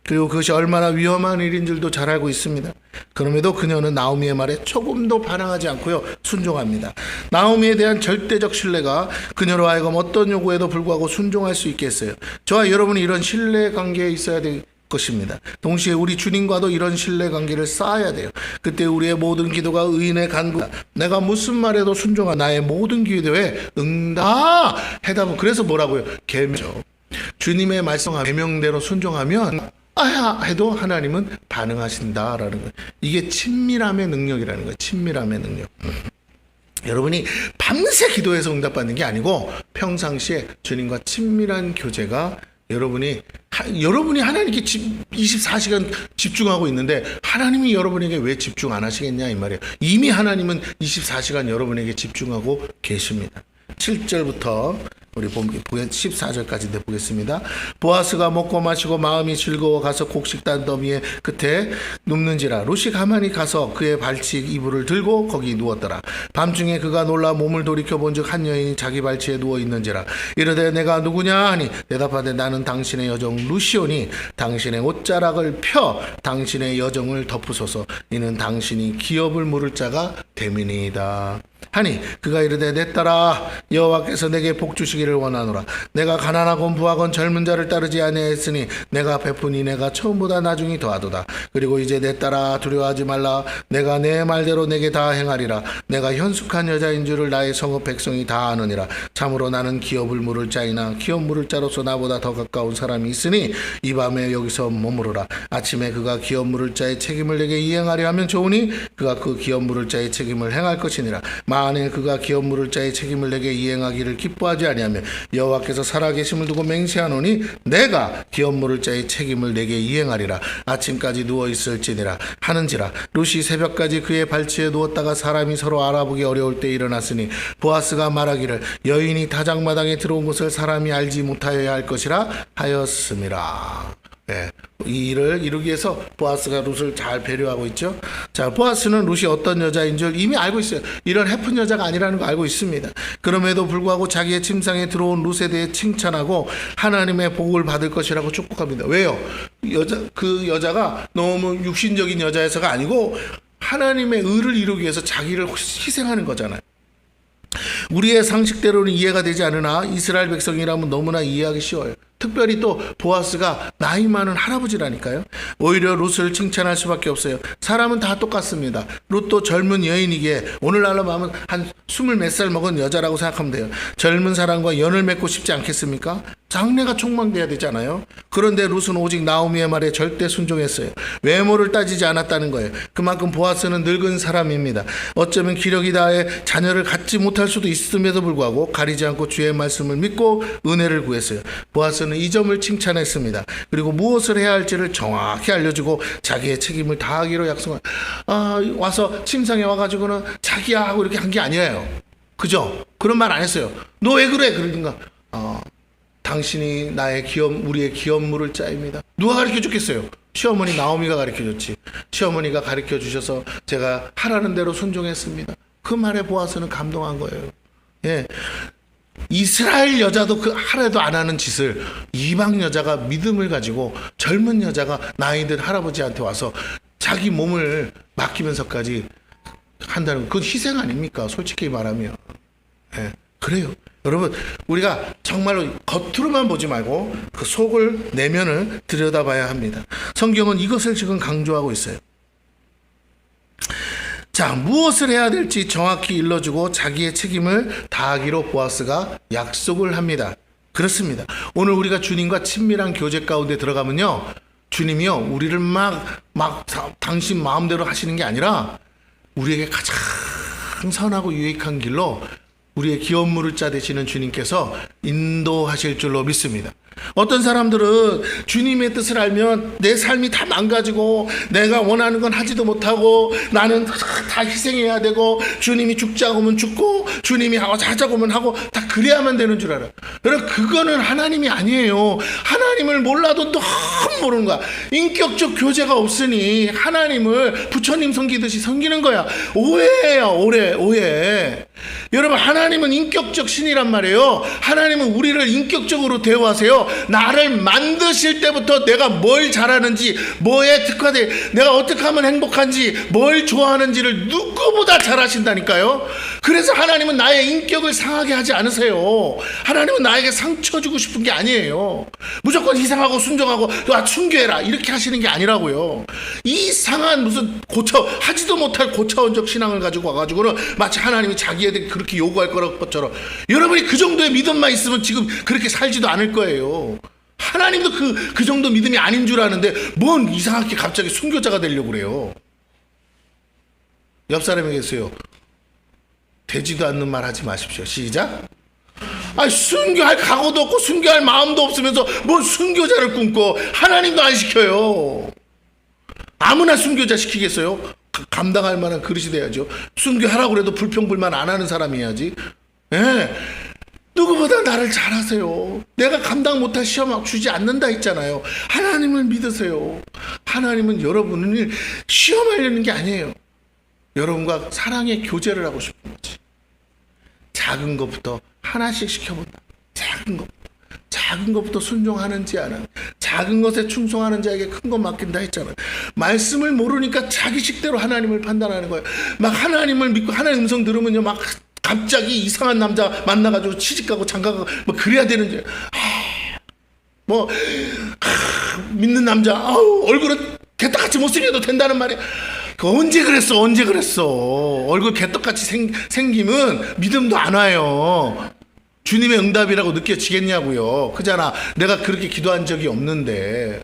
그리고 그것이 얼마나 위험한 일인 줄도 잘 알고 있습니다. 그럼에도 그녀는 나오미의 말에 조금도 반항하지 않고요, 순종합니다. 나오미에 대한 절대적 신뢰가 그녀로 하여금 어떤 요구에도 불구하고 순종할 수 있게 했어요. 저와 여러분이 이런 신뢰 관계에 있어야 될 것입니다. 동시에 우리 주님과도 이런 신뢰 관계를 쌓아야 돼요. 그때 우리의 모든 기도가 의인의 간구, 내가 무슨 말에도 순종한 나의 모든 기도에 응답 해답은. 그래서 뭐라고요? 계명이죠. 주님의 말씀 계명대로 순종하면 해도 하나님은 반응하신다라는 거예요. 이게 친밀함의 능력이라는 거예요. 친밀함의 능력. 여러분이 밤새 기도해서 응답받는 게 아니고 평상시에 주님과 친밀한 교제가 여러분이 하나님께 24시간 집중하고 있는데 하나님이 여러분에게 왜 집중 안 하시겠냐 이 말이에요. 이미 하나님은 24시간 여러분에게 집중하고 계십니다. 7절부터 우리 14절까지 보겠습니다. 보아스가 먹고 마시고 마음이 즐거워 가서 곡식단 더미의 끝에 눕는지라. 룻이 가만히 가서 그의 발치 이불을 들고 거기 누웠더라. 밤중에 그가 놀라 몸을 돌이켜 본즉 한 여인이 자기 발치에 누워 있는지라. 이르되 내가 누구냐 하니 대답하되 나는 당신의 여정 룻이오니 당신의 옷자락을 펴 당신의 여정을 덮으소서. 이는 당신이 기업을 물을 자가 됨이니이다 하니 그가 이르되 내 딸아 여호와께서 내게 복 주시기를 원하노라. 내가 가난하건 부하건 젊은 자를 따르지 아니하였으니 내가 베푸니 내가 처음보다 나중이 더하도다. 그리고 이제 내 딸아 두려워하지 말라. 내가 내 말대로 내게 다 행하리라. 내가 현숙한 여자인 줄을 나의 성읍 백성이 다 아느니라. 참으로 나는 기업을 물을 자이나 기업 물을 자로서 나보다 더 가까운 사람이 있으니 이 밤에 여기서 머무르라. 아침에 그가 기업 물을 자의 책임을 내게 이행하려 하면 좋으니 그가 그 기업 물을 자의 책임을 행할 것이니라. 만일 그가 기업 물을 자의 책임을 내게 이행하기를 기뻐하지 아니하면 여호와께서 살아계심을 두고 맹세하노니 내가 기업 물을 자의 책임을 내게 이행하리라. 아침까지 누워있을지니라 하는지라. 룻이 새벽까지 그의 발치에 누웠다가 사람이 서로 알아보기 어려울 때 일어났으니 보아스가 말하기를 여인이 다장마당에 들어온 것을 사람이 알지 못하여야 할 것이라 하였음이라. 이 일을 이루기 위해서 보아스가 룻을 잘 배려하고 있죠. 자, 보아스는 룻이 어떤 여자인 줄 이미 알고 있어요. 이런 해픈 여자가 아니라는 거 알고 있습니다. 그럼에도 불구하고 자기의 침상에 들어온 룻에 대해 칭찬하고 하나님의 복을 받을 것이라고 축복합니다. 왜요? 그 여자가 너무 육신적인 여자여서가 아니고 하나님의 의를 이루기 위해서 자기를 희생하는 거잖아요. 우리의 상식대로는 이해가 되지 않으나 이스라엘 백성이라면 너무나 이해하기 쉬워요. 특별히 또 보아스가 나이 많은 할아버지라니까요. 오히려 룻을 칭찬할 수밖에 없어요. 사람은 다 똑같습니다. 룻도 젊은 여인이기에 오늘날로 하면 한 20몇 살 먹은 여자라고 생각하면 돼요. 젊은 사람과 연을 맺고 싶지 않겠습니까? 장래가 촉망돼야 되잖아요. 그런데 룻은 오직 나오미의 말에 절대 순종했어요. 외모를 따지지 않았다는 거예요. 그만큼 보아스는 늙은 사람입니다. 어쩌면 기력이 다해 자녀를 갖지 못할 수도 있음에도 불구하고 가리지 않고 주의 말씀을 믿고 은혜를 구했어요. 보아스는 이 점을 칭찬했습니다. 그리고 무엇을 해야 할지를 정확히 알려주고 자기의 책임을 다하기로 약속한, 와서 침상에 와가지고는 자기야 하고 이렇게 한 게 아니에요. 그죠? 그런 말 안 했어요. 너 왜 그래? 그러니까 당신이 나의 우리의 기업물을 짜입니다. 누가 가르쳐 줬겠어요? 시어머니 나오미가 가르쳐 줬지. 시어머니가 가르쳐 주셔서 제가 하라는 대로 순종했습니다. 그 말에 보아스는 감동한 거예요. 예. 이스라엘 여자도 그 하라도 안 하는 짓을 이방 여자가 믿음을 가지고 젊은 여자가 나이든 할아버지한테 와서 자기 몸을 맡기면서까지 한다는 그건 희생 아닙니까? 솔직히 말하면. 예. 그래요. 여러분, 우리가 정말로 겉으로만 보지 말고 그 속을, 내면을 들여다봐야 합니다. 성경은 이것을 지금 강조하고 있어요. 자, 무엇을 해야 될지 정확히 일러주고 자기의 책임을 다하기로 보아스가 약속을 합니다. 그렇습니다. 오늘 우리가 주님과 친밀한 교제 가운데 들어가면요, 주님이요, 우리를 당신 마음대로 하시는 게 아니라 우리에게 가장 선하고 유익한 길로 우리의 기업물을 짜대시는 주님께서 인도하실 줄로 믿습니다. 어떤 사람들은 주님의 뜻을 알면 내 삶이 다 망가지고 내가 원하는 건 하지도 못하고 나는 다 희생해야 되고 주님이 죽자고 하면 죽고 주님이 하자고 하면 하고 다 그래야만 되는 줄 알아요. 여러분, 그거는 하나님이 아니에요. 하나님을 몰라도 너무 모르는 거야. 인격적 교제가 없으니 하나님을 부처님 섬기듯이 섬기는 거야. 오해예요. 오해. 여러분, 하나님은 인격적 신이란 말이에요. 하나님은 우리를 인격적으로 대우하세요. 나를 만드실 때부터 내가 뭘 잘하는지, 뭐에 특화돼, 내가 어떻게 하면 행복한지, 뭘 좋아하는지를 누구보다 잘 아신다니까요. 그래서 하나님은 나의 인격을 상하게 하지 않으세요. 하나님은 나에게 상처 주고 싶은 게 아니에요. 무조건 희생하고 순종하고 순교해라 이렇게 하시는 게 아니라고요. 이상한 무슨 하지도 못할 고차원적 신앙을 가지고 와가지고는 마치 하나님이 자기에게 그렇게 요구할 것처럼, 여러분이 그 정도의 믿음만 있으면 지금 그렇게 살지도 않을 거예요. 하나님도 그 정도 믿음이 아닌 줄 아는데 뭔 이상하게 갑자기 순교자가 되려고 그래요. 옆 사람에게서요, 되지도 않는 말 하지 마십시오. 시작. 순교할 각오도 없고 순교할 마음도 없으면서 뭘 순교자를 꿈꿔. 하나님도 안 시켜요. 아무나 순교자 시키겠어요? 감당할 만한 그릇이 돼야죠. 순교하라고 해도 불평불만 안 하는 사람이 해야지. 예. 누구보다 나를 잘 아세요. 내가 감당 못할 시험 주지 않는다 했잖아요. 하나님을 믿으세요. 하나님은 여러분을 시험하려는 게 아니에요. 여러분과 사랑의 교제를 하고 싶은 거지. 작은 것부터 하나씩 시켜본다. 작은 것부터 순종하는지 안 하는, 작은 것에 충성하는 자에게 큰 것 맡긴다 했잖아요. 말씀을 모르니까 자기 식대로 하나님을 판단하는 거예요. 막 하나님을 믿고 하나님 음성 들으면요, 막 갑자기 이상한 남자 만나가지고 취직가고 장가가고 뭐 그래야 되는지, 믿는 남자 얼굴은 개떡같이 못생겨도 된다는 말이야. 언제 그랬어? 얼굴 개떡같이 생기면 믿음도 안 와요. 주님의 응답이라고 느껴지겠냐고요. 그잖아. 내가 그렇게 기도한 적이 없는데.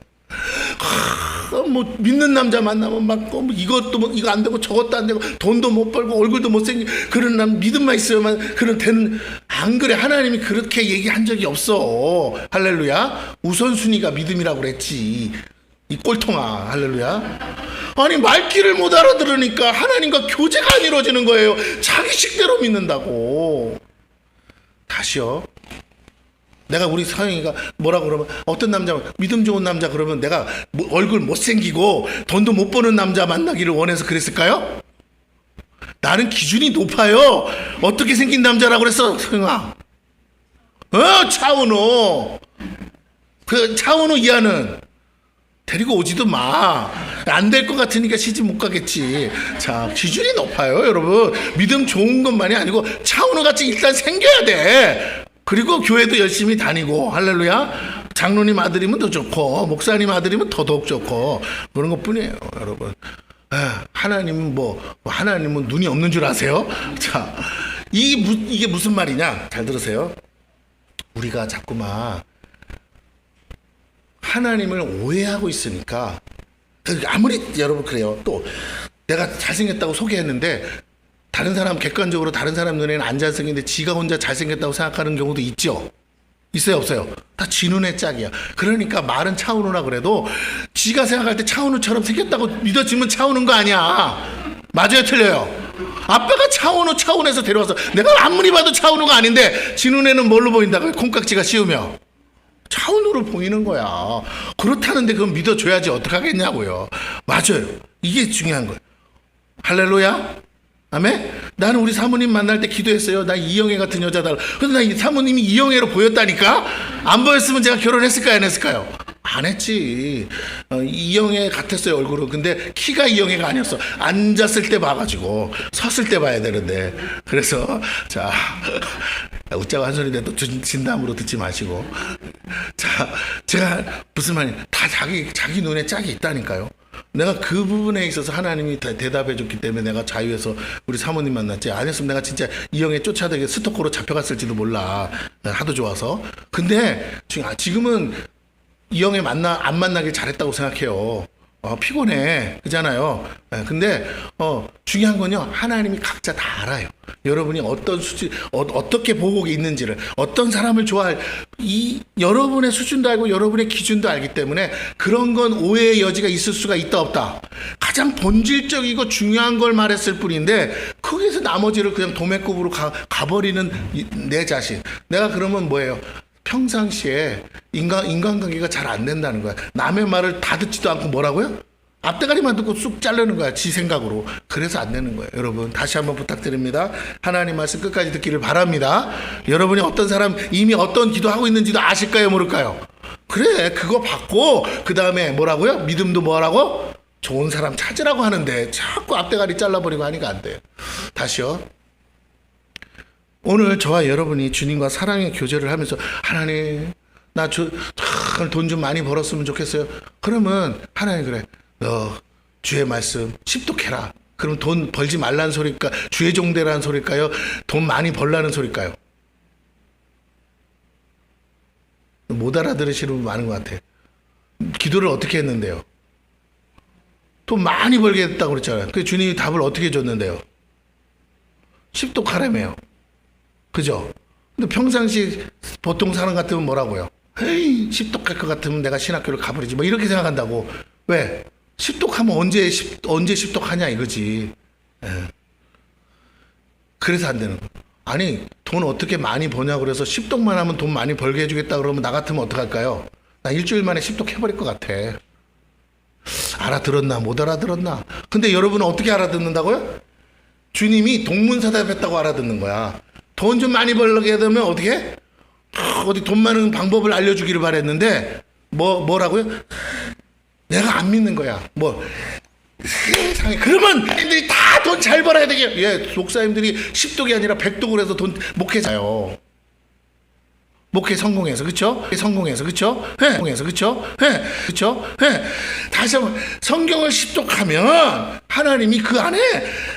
믿는 남자 만나면 이것도 이거 안 되고 저것도 안 되고 돈도 못 벌고 얼굴도 못생기고 그런 믿음만 있어야만 안 그래. 하나님이 그렇게 얘기한 적이 없어. 할렐루야. 우선순위가 믿음이라고 그랬지. 이 꼴통아. 할렐루야. 말귀를 못 알아들으니까 하나님과 교제가 안 이루어지는 거예요. 자기 식대로 믿는다고. 다시요. 내가 우리 서영이가 뭐라고 그러면, 어떤 남자, 믿음 좋은 남자 그러면 내가 얼굴 못생기고 돈도 못 버는 남자 만나기를 원해서 그랬을까요? 나는 기준이 높아요. 어떻게 생긴 남자라고 그랬어, 서영아? 차은우. 그 차은우 이하는 데리고 오지도 마. 안 될 것 같으니까 시집 못 가겠지. 자, 기준이 높아요, 여러분. 믿음 좋은 것만이 아니고 차은우 같이 일단 생겨야 돼. 그리고 교회도 열심히 다니고, 할렐루야. 장로님 아들이면 더 좋고, 목사님 아들이면 더더욱 좋고, 그런 것 뿐이에요, 여러분. 하나님은 하나님은 눈이 없는 줄 아세요? 자, 이게 무슨 말이냐? 잘 들으세요. 우리가 자꾸만 하나님을 오해하고 있으니까, 아무리 여러분 그래요. 또 내가 잘생겼다고 소개했는데 다른 사람, 객관적으로 다른 사람 눈에는 안 잘생겼는데 지가 혼자 잘생겼다고 생각하는 경우도 있죠. 있어요, 없어요? 다 지 눈의 짝이야. 그러니까 말은 차은우라 그래도 지가 생각할 때 차은우처럼 생겼다고 믿어지면 차은우인 거 아니야. 맞아요, 틀려요? 아빠가 차은우에서 데려와서 내가 아무리 봐도 차은우가 아닌데 지 눈에는 뭘로 보인다고요? 콩깍지가 씌우며 차은우로 보이는 거야. 그렇다는데 그건 믿어줘야지 어떡하겠냐고요. 맞아요. 이게 중요한 거예요. 할렐루야. 아멘? 나는 우리 사모님 만날 때 기도했어요. 나 이영애 같은 여자 달라. 근데 나 이 사모님이 이영애로 보였다니까? 안 보였으면 제가 결혼했을까요? 안 했을까요? 안 했지. 이영애 같았어요, 얼굴은. 근데 키가 이영애가 아니었어. 앉았을 때 봐가지고 섰을 때 봐야 되는데. 그래서 자, 웃자고 한 소리 내도 진담으로 듣지 마시고. 자, 제가 무슨 말이냐, 다 자기 눈에 짝이 있다니까요. 내가 그 부분에 있어서 하나님이 대답해 줬기 때문에 내가 자유해서 우리 사모님 만났지. 안 했으면 내가 진짜 이영애 쫓아다니게 스토커로 잡혀갔을지도 몰라. 하도 좋아서. 근데 지금은 이영애 안 만나길 잘했다고 생각해요. 피곤해. 그잖아요. 근데 중요한 건요, 하나님이 각자 다 알아요. 여러분이 어떤 수준, 어떻게 보고 있는지를, 어떤 사람을 좋아할, 여러분의 수준도 알고 여러분의 기준도 알기 때문에 그런 건 오해의 여지가 있을 수가 있다 없다. 가장 본질적이고 중요한 걸 말했을 뿐인데 거기서 나머지를 그냥 도매급으로 가버리는 내 자신. 내가 그러면 뭐예요? 평상시에 인간관계가 잘 안 된다는 거야. 남의 말을 다 듣지도 않고 뭐라고요? 앞대가리만 듣고 쑥 자르는 거야. 지 생각으로. 그래서 안 되는 거예요. 여러분 다시 한번 부탁드립니다. 하나님 말씀 끝까지 듣기를 바랍니다. 여러분이 어떤 사람 이미 어떤 기도하고 있는지도 아실까요? 모를까요? 그래, 그거 받고 그 다음에 뭐라고요? 믿음도 뭐라고? 좋은 사람 찾으라고 하는데 자꾸 앞대가리 잘라버리고 하니까 안 돼요. 다시요. 오늘 저와 여러분이 주님과 사랑의 교제를 하면서 하나님 나 돈 좀 많이 벌었으면 좋겠어요. 그러면 하나님 그래, 너 주의 말씀 십독해라. 그럼 돈 벌지 말라는 소리일까? 주의 종대라는 소리일까요? 돈 많이 벌라는 소리일까요? 못 알아들으시는 분 많은 것 같아. 기도를 어떻게 했는데요? 돈 많이 벌게 했다고 그랬잖아요. 그 주님이 답을 어떻게 줬는데요? 십독하라며요. 그죠? 근데 평상시 보통 사람 같으면 뭐라고요? 에이, 십독할 것 같으면 내가 신학교를 가버리지. 뭐 이렇게 생각한다고. 왜? 십독하면 언제 십독하냐 이거지. 그래서 안 되는 거. 아니, 돈 어떻게 많이 버냐고 그래서 십독만 하면 돈 많이 벌게 해주겠다 그러면 나 같으면 어떡할까요? 나 일주일 만에 십독 해버릴 것 같아. 알아들었나 못 알아들었나. 근데 여러분은 어떻게 알아듣는다고요? 주님이 동문서답했다고 알아듣는 거야. 돈 좀 많이 벌게 되면 어떻게 해? 어디 돈 많은 방법을 알려주기를 바랬는데 뭐라고요? 내가 안 믿는 거야. 세상에. 그러면 애들이 다 돈 잘 벌어야 되게. 예, 목사님들이 10독이 아니라 100독을 해서 돈 목회자요. 목회 성공해서, 그쵸? 성공해서, 그쵸? 예, 성공해서, 그쵸? 예, 그쵸? 예. 다시 한번, 성경을 십독하면 하나님이 그 안에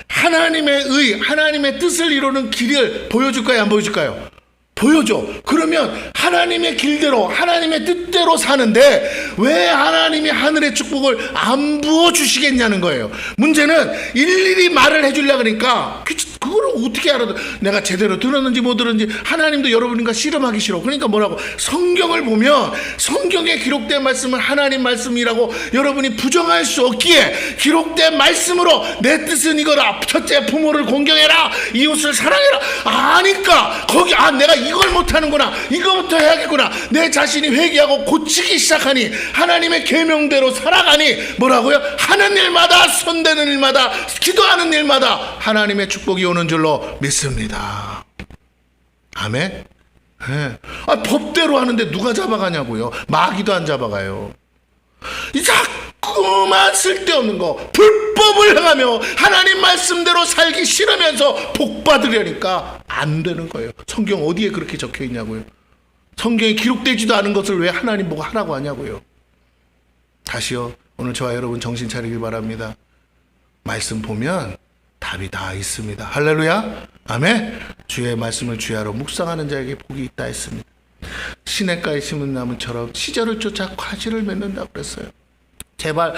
하나님의 뜻을 이루는 길을 보여줄까요? 안 보여줄까요? 보여줘. 그러면 하나님의 길대로, 하나님의 뜻대로 사는데 왜 하나님이 하늘의 축복을 안 부어주시겠냐는 거예요. 문제는 일일이 말을 해주려고 그러니까 그거를 어떻게 알아도 내가 제대로 들었는지 못 들었는지 하나님도 여러분과 씨름하기 싫어. 그러니까 뭐라고? 성경을 보면 성경에 기록된 말씀은 하나님 말씀이라고 여러분이 부정할 수 없기에 기록된 말씀으로 내 뜻은 이거라. 첫째 부모를 공경해라. 이웃을 사랑해라. 아니까 거기 내가 이걸 못하는구나. 이거부터 해야겠구나. 내 자신이 회개하고 고치기 시작하니 하나님의 계명대로 살아가니 뭐라고요? 하는 일마다 손대는 일마다 기도하는 일마다 하나님의 축복이 오는 줄로 믿습니다. 아멘. 네. 법대로 하는데 누가 잡아가냐고요. 마귀도 안 잡아가요. 이 자꾸만 쓸데없는 거 불법을 행하며 하나님 말씀대로 살기 싫으면서 복 받으려니까 안 되는 거예요. 성경 어디에 그렇게 적혀 있냐고요. 성경에 기록되지도 않은 것을 왜 하나님 보고 하라고 하냐고요. 다시요. 오늘 저와 여러분 정신 차리길 바랍니다. 말씀 보면 답이 다 있습니다. 할렐루야. 아멘. 주의 말씀을 주야로 묵상하는 자에게 복이 있다 했습니다. 시냇가에 심은 나무처럼 시절을 쫓아 과실을 맺는다고 그랬어요. 제발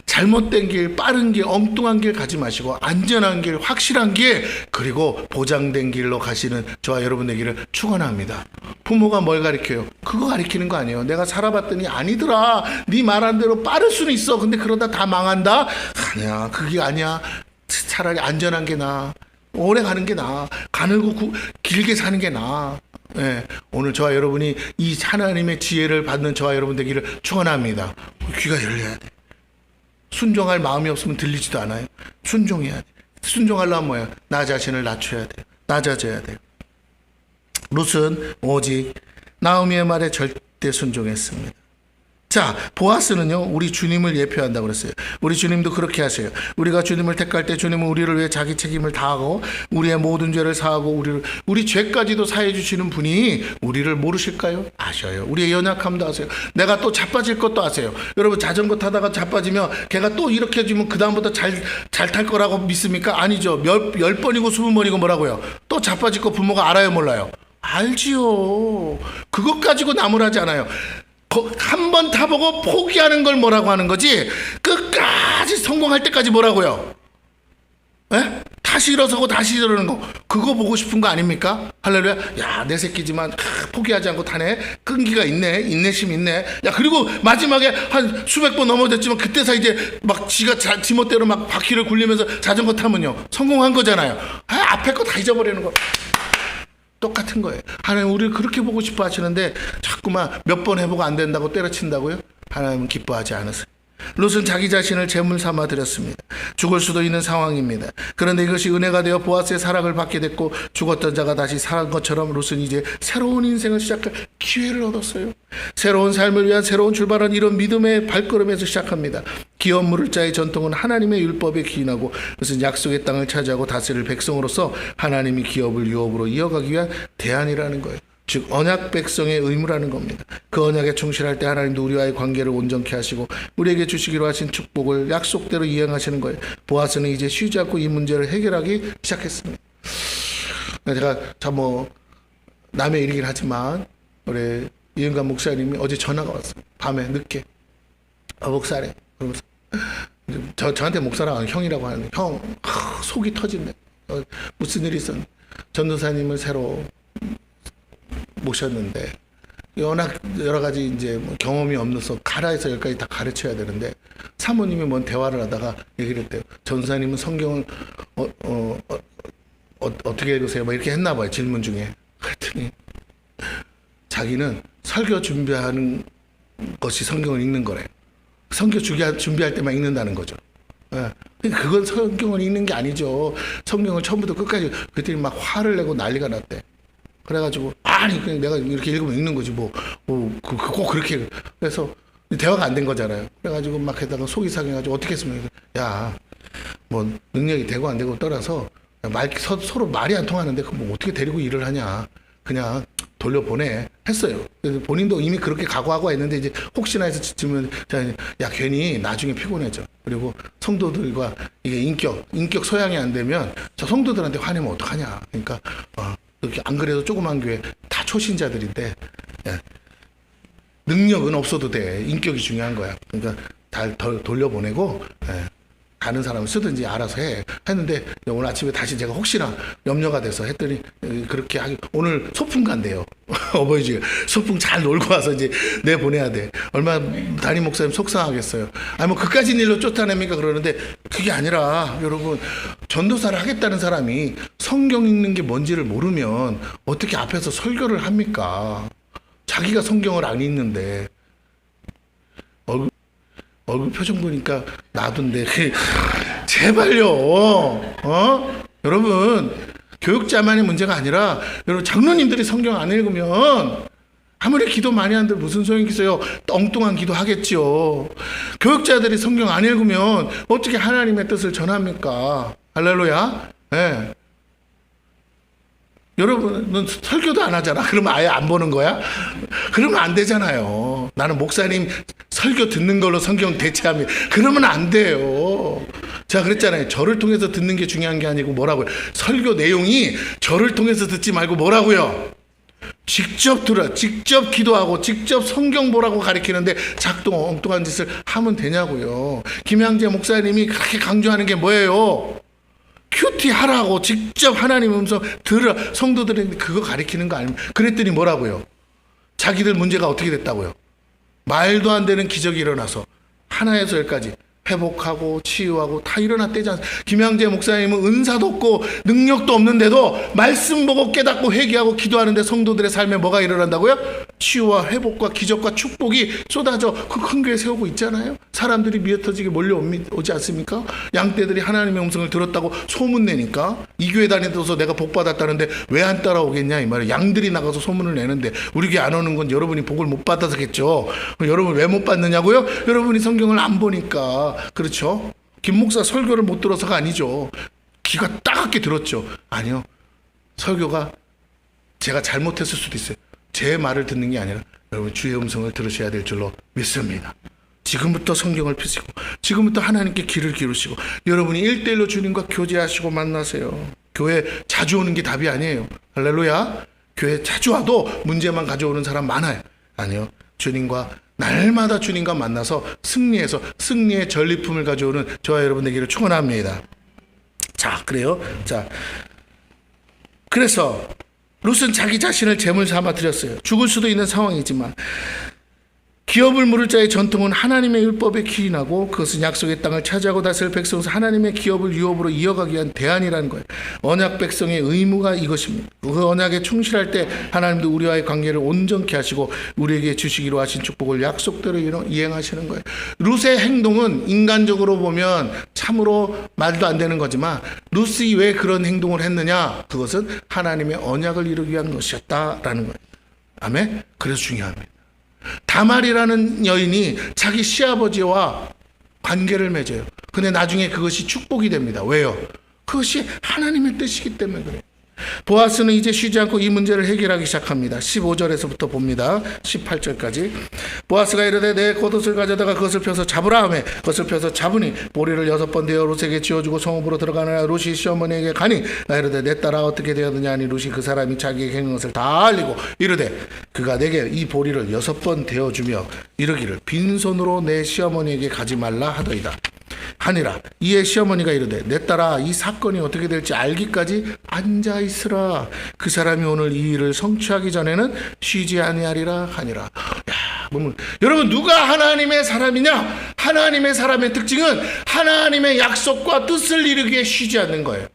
잘못된 길, 빠른 길, 엉뚱한 길 가지 마시고 안전한 길, 확실한 길, 그리고 보장된 길로 가시는 저와 여러분 되기를 축원합니다. 부모가 뭘 가르쳐요? 그거 가르치는 거 아니에요. 내가 살아봤더니 아니더라. 네 말한 대로 빠를 수는 있어. 근데 그러다 다 망한다? 아니야. 그게 아니야. 차라리 안전한 게 나아. 오래 가는 게 나아. 가늘고 길게 사는 게 나아. 예, 오늘 저와 여러분이 이 하나님의 지혜를 받는 저와 여러분 되기를 축원합니다. 귀가 열려야 돼. 순종할 마음이 없으면 들리지도 않아요. 순종해야 돼. 순종하려면 뭐야? 나 자신을 낮춰야 돼. 낮아져야 돼. 룻은 오직 나오미의 말에 절대 순종했습니다. 자, 보아스는요, 우리 주님을 예표한다고 그랬어요. 우리 주님도 그렇게 하세요. 우리가 주님을 택할 때 주님은 우리를 위해 자기 책임을 다하고 우리의 모든 죄를 사하고 우리 죄까지도 사해 주시는 분이 우리를 모르실까요? 아셔요. 우리의 연약함도 아세요. 내가 또 자빠질 것도 아세요. 여러분 자전거 타다가 자빠지면 걔가 또 이렇게 해주면 그 다음부터 잘 탈 거라고 믿습니까? 아니죠. 열 번이고 20번이고 뭐라고요? 또 자빠질 거 부모가 알아요, 몰라요? 알지요. 그것 가지고 나무라지 않아요. 한 번 타보고 포기하는 걸 뭐라고 하는 거지, 끝까지 성공할 때까지 뭐라고요? 에? 다시 일어서고 다시 이러는 거, 그거 보고 싶은 거 아닙니까? 할렐루야. 야, 내 새끼지만 포기하지 않고 타네. 끈기가 있네. 인내심 있네. 야, 그리고 마지막에 한 수백 번 넘어졌지만 그때서 이제 막 지가 지멋대로 막 바퀴를 굴리면서 자전거 타면요, 성공한 거잖아요. 앞에 거 다 잊어버리는 거 똑같은 거예요. 하나님 우리를 그렇게 보고 싶어 하시는데 자꾸만 몇 번 해보고 안 된다고 때려친다고요? 하나님은 기뻐하지 않으세요. 롯은 자기 자신을 제물 삼아 드렸습니다. 죽을 수도 있는 상황입니다. 그런데 이것이 은혜가 되어 보아스의 사랑을 받게 됐고 죽었던 자가 다시 살아난 것처럼 롯은 이제 새로운 인생을 시작할 기회를 얻었어요. 새로운 삶을 위한 새로운 출발은 이런 믿음의 발걸음에서 시작합니다. 기업 물을 자의 전통은 하나님의 율법에 기인하고 그것은 약속의 땅을 차지하고 다스릴 백성으로서 하나님이 기업을 유업으로 이어가기 위한 대안이라는 거예요. 즉 언약 백성의 의무라는 겁니다. 그 언약에 충실할 때 하나님도 우리와의 관계를 온전케 하시고 우리에게 주시기로 하신 축복을 약속대로 이행하시는 거예요. 보아스는 이제 쉬지 않고 이 문제를 해결하기 시작했습니다. 제가 참 남의 일이긴 하지만 우리 이은관 목사님이 어제 전화가 왔어요. 밤에 늦게. 목사래. 그러면서 저한테 목사라고 하는 형이라고 하는 형, 속이 터진대. 무슨 일이 있었는데 전도사님을 새로 모셨는데 워낙 여러 가지 이제 경험이 없어서 가라에서 여기까지 다 가르쳐야 되는데 사모님이 뭔 대화를 하다가 얘기를 했대요. 전사님은 성경을 어떻게 읽으세요? 막 이렇게 했나 봐요. 질문 중에. 그랬더니 자기는 설교 준비하는 것이 성경을 읽는 거래. 성교 준비할 때만 읽는다는 거죠. 예. 그건 성경을 읽는 게 아니죠. 성경을 처음부터 끝까지. 그랬더니 막 화를 내고 난리가 났대. 그래가지고 아니 그냥 내가 이렇게 읽으면 읽는 거지 꼭 그렇게. 그래서 대화가 안 된 거잖아요. 그래가지고 막 해다가 속이 상해가지고 어떻게 했으면, 야 뭐 능력이 되고 안 되고 떠나서 서로 말이 안 통하는데 뭐 어떻게 데리고 일을 하냐, 그냥 돌려보내 했어요. 그래서 본인도 이미 그렇게 각오하고 했는데 이제 혹시나 해서 지면 야 괜히 나중에 피곤해져. 그리고 성도들과 이게 인격 소양이 안 되면 저 성도들한테 화내면 어떡하냐. 그러니까 이렇게 안 그래도 조그만 교회 다 초신자들인데, 예, 능력은 없어도 돼. 인격이 중요한 거야. 그러니까 다 돌려보내고, 예, 다른 사람을 쓰든지 알아서 해 했는데 오늘 아침에 다시 제가 혹시나 염려가 돼서 했더니 그렇게 오늘 소풍 간대요. 어버이주에 소풍 잘 놀고 와서 이제 내보내야 돼. 얼마나 담임 목사님 속상하겠어요. 아니 뭐 그까진 일로 쫓아냅니까? 그러는데 그게 아니라 여러분, 전도사를 하겠다는 사람이 성경 읽는 게 뭔지를 모르면 어떻게 앞에서 설교를 합니까? 자기가 성경을 안 읽는데. 얼굴 표정 보니까 나도인데 제발요. 여러분, 교육자만의 문제가 아니라 여러분 장로님들이 성경 안 읽으면 아무리 기도 많이 한들 무슨 소용이 있어요. 엉뚱한 기도 하겠지요. 교육자들이 성경 안 읽으면 어떻게 하나님의 뜻을 전합니까? 할렐루야. 네. 여러분은 설교도 안 하잖아. 그러면 아예 안 보는 거야? 그러면 안 되잖아요. 나는 목사님 설교 듣는 걸로 성경 대체합니다. 그러면 안 돼요. 제가 그랬잖아요. 저를 통해서 듣는 게 중요한 게 아니고 뭐라고요? 설교 내용이 저를 통해서 듣지 말고 뭐라고요? 직접 들어, 직접 기도하고, 직접 성경 보라고 가르치는데 작동 엉뚱한 짓을 하면 되냐고요. 김양재 목사님이 그렇게 강조하는 게 뭐예요? 큐티 하라고, 직접 하나님 음성 들으라. 성도들이 그거 가르치는 거 아닙니까? 그랬더니 뭐라고요? 자기들 문제가 어떻게 됐다고요? 말도 안 되는 기적이 일어나서 하나에서 열까지 회복하고 치유하고 다 일어났대지 않습니까? 김양재 목사님은 은사도 없고 능력도 없는데도 말씀 보고 깨닫고 회개하고 기도하는데 성도들의 삶에 뭐가 일어난다고요? 치유와 회복과 기적과 축복이 쏟아져 그 큰 교회 세우고 있잖아요. 사람들이 미어터지게 몰려오지 않습니까? 양떼들이 하나님의 음성을 들었다고 소문내니까 이 교회 다니면서 내가 복 받았다는데 왜 안 따라오겠냐 이 말이에요. 양들이 나가서 소문을 내는데 우리 교회 안 오는 건 여러분이 복을 못 받아서겠죠. 여러분 왜 못 받느냐고요? 여러분이 성경을 안 보니까. 그렇죠? 김 목사 설교를 못 들어서가 아니죠. 귀가 따갑게 들었죠. 아니요. 설교가 제가 잘못했을 수도 있어요. 제 말을 듣는 게 아니라 여러분 주의 음성을 들으셔야 될 줄로 믿습니다. 지금부터 성경을 펴시고 지금부터 하나님께 귀를 기울이시고 여러분이 1대1로 주님과 교제하시고 만나세요. 교회 자주 오는 게 답이 아니에요. 할렐루야. 교회 자주 와도 문제만 가져오는 사람 많아요. 아니요. 주님과 날마다 주님과 만나서 승리해서 승리의 전리품을 가져오는 저와 여러분 되기를 축원합니다. 자, 그래요. 자, 그래서 룻은 자기 자신을 제물 삼아 드렸어요. 죽을 수도 있는 상황이지만 기업을 물을 자의 전통은 하나님의 율법에 기인하고 그것은 약속의 땅을 차지하고 다스릴 백성에서 하나님의 기업을 유업으로 이어가기 위한 대안이라는 거예요. 언약 백성의 의무가 이것입니다. 그 언약에 충실할 때 하나님도 우리와의 관계를 온전케 하시고 우리에게 주시기로 하신 축복을 약속대로 이행하시는 거예요. 룻의 행동은 인간적으로 보면 참으로 말도 안 되는 거지만 룻이 왜 그런 행동을 했느냐? 그것은 하나님의 언약을 이루기 위한 것이었다라는 거예요. 아멘? 그래서 중요합니다. 다말이라는 여인이 자기 시아버지와 관계를 맺어요. 근데 나중에 그것이 축복이 됩니다. 왜요? 그것이 하나님의 뜻이기 때문에 그래요. 보아스는 이제 쉬지 않고 이 문제를 해결하기 시작합니다. 15절에서부터 봅니다. 18절까지. 보아스가 이르되 내 겉옷을 가져다가 그것을 펴서 잡으라 하매 그것을 펴서 잡으니 보리를 6번 되어 룻에게 지어주고 성읍으로 들어가느라 룻이 시어머니에게 가니 나 이르되 내 딸아 어떻게 되었느냐 하니 룻이 그 사람이 자기에게 행한 것을 다 알리고 이르되 그가 내게 이 보리를 6번 되어주며 이르기를 빈손으로 내 시어머니에게 가지 말라 하더이다 하니라. 이에 시어머니가 이르되 내 딸아 이 사건이 어떻게 될지 알기까지 앉아있으라. 그 사람이 오늘 이 일을 성취하기 전에는 쉬지 아니하리라 하니라. 여러분 누가 하나님의 사람이냐? 하나님의 사람의 특징은 하나님의 약속과 뜻을 이루기에 쉬지 않는 거예요.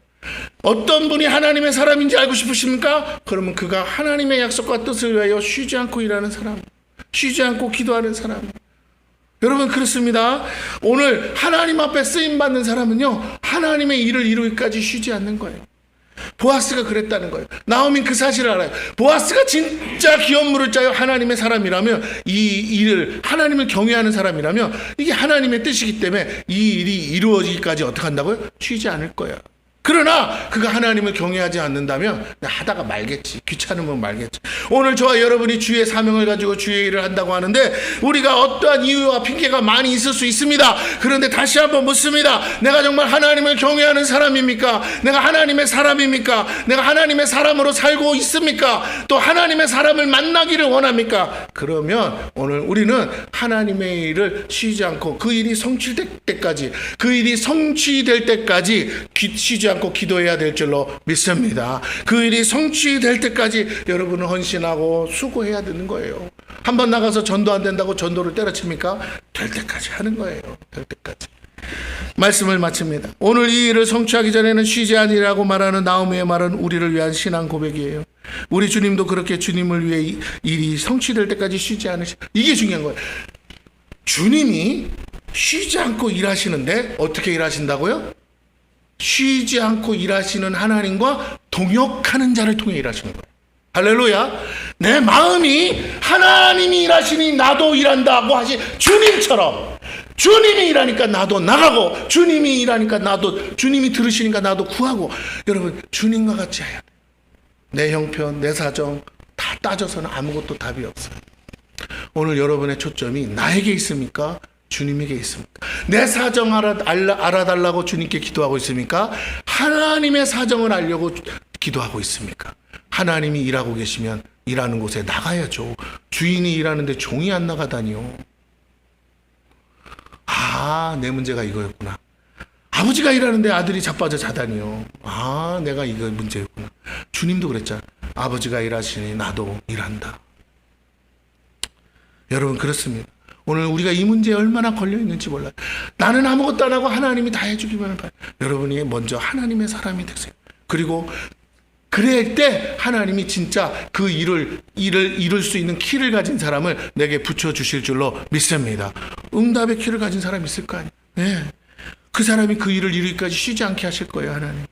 어떤 분이 하나님의 사람인지 알고 싶으십니까? 그러면 그가 하나님의 약속과 뜻을 위하여 쉬지 않고 일하는 사람, 쉬지 않고 기도하는 사람. 여러분 그렇습니다. 오늘 하나님 앞에 쓰임받는 사람은요 하나님의 일을 이루기까지 쉬지 않는 거예요. 보아스가 그랬다는 거예요. 나오미는 그 사실을 알아요. 보아스가 진짜 기업 물을 자여 하나님의 사람이라면 이 일을 하나님을 경외하는 사람이라면 이게 하나님의 뜻이기 때문에 이 일이 이루어지기까지 어떻게 한다고요? 쉬지 않을 거야. 그러나 그가 하나님을 경외하지 않는다면 하다가 말겠지. 귀찮으면 말겠지. 오늘 저와 여러분이 주의 사명을 가지고 주의 일을 한다고 하는데 우리가 어떠한 이유와 핑계가 많이 있을 수 있습니다. 그런데 다시 한번 묻습니다. 내가 정말 하나님을 경외하는 사람입니까? 내가 하나님의 사람입니까? 내가 하나님의 사람으로 살고 있습니까? 또 하나님의 사람을 만나기를 원합니까? 그러면 오늘 우리는 하나님의 일을 쉬지 않고 그 일이 성취될 때까지 그 일이 성취될 때까지 쉬지 않고 기도해야 될 줄로 믿습니다. 그 일이 성취될 때까지 여러분은 헌신하고 수고해야 되는 거예요. 한번 나가서 전도 안 된다고 전도를 때려칩니까? 될 때까지 하는 거예요. 될 때까지. 말씀을 마칩니다. 오늘 이 일을 성취하기 전에는 쉬지 아니라고 말하는 나오미의 말은 우리를 위한 신앙 고백이에요. 우리 주님도 그렇게 주님을 위해 일이 성취될 때까지 쉬지 않으시. 이게 중요한 거예요. 주님이 쉬지 않고 일하시는데 어떻게 일하신다고요? 쉬지 않고 일하시는 하나님과 동역하는 자를 통해 일하시는 거예요. 할렐루야. 내 마음이 하나님이 일하시니 나도 일한다고 하시 주님처럼 주님이 일하니까 나도 나가고 주님이 일하니까 나도 주님이 들으시니까 나도 구하고 여러분 주님과 같이 해야 돼. 내 형편 내 사정 다 따져서는 아무것도 답이 없어요. 오늘 여러분의 초점이 나에게 있습니까? 주님에게 있습니까? 내 사정 알아달라고 주님께 기도하고 있습니까? 하나님의 사정을 알려고 기도하고 있습니까? 하나님이 일하고 계시면 일하는 곳에 나가야죠. 주인이 일하는데 종이 안 나가다니요. 아, 내 문제가 이거였구나. 아버지가 일하는데 아들이 자빠져 자다니요. 아, 내가 이거 문제였구나. 주님도 그랬잖아. 아버지가 일하시니 나도 일한다. 여러분, 그렇습니다. 오늘 우리가 이 문제에 얼마나 걸려 있는지 몰라요. 나는 아무것도 안 하고 하나님이 다 해주기만 바라요. 여러분이 먼저 하나님의 사람이 되세요. 그리고 그럴 때 하나님이 진짜 그 일을 이룰 수 있는 키를 가진 사람을 내게 붙여주실 줄로 믿습니다. 응답의 키를 가진 사람이 있을 거 아니에요. 네. 그 사람이 그 일을 이루기까지 쉬지 않게 하실 거예요, 하나님.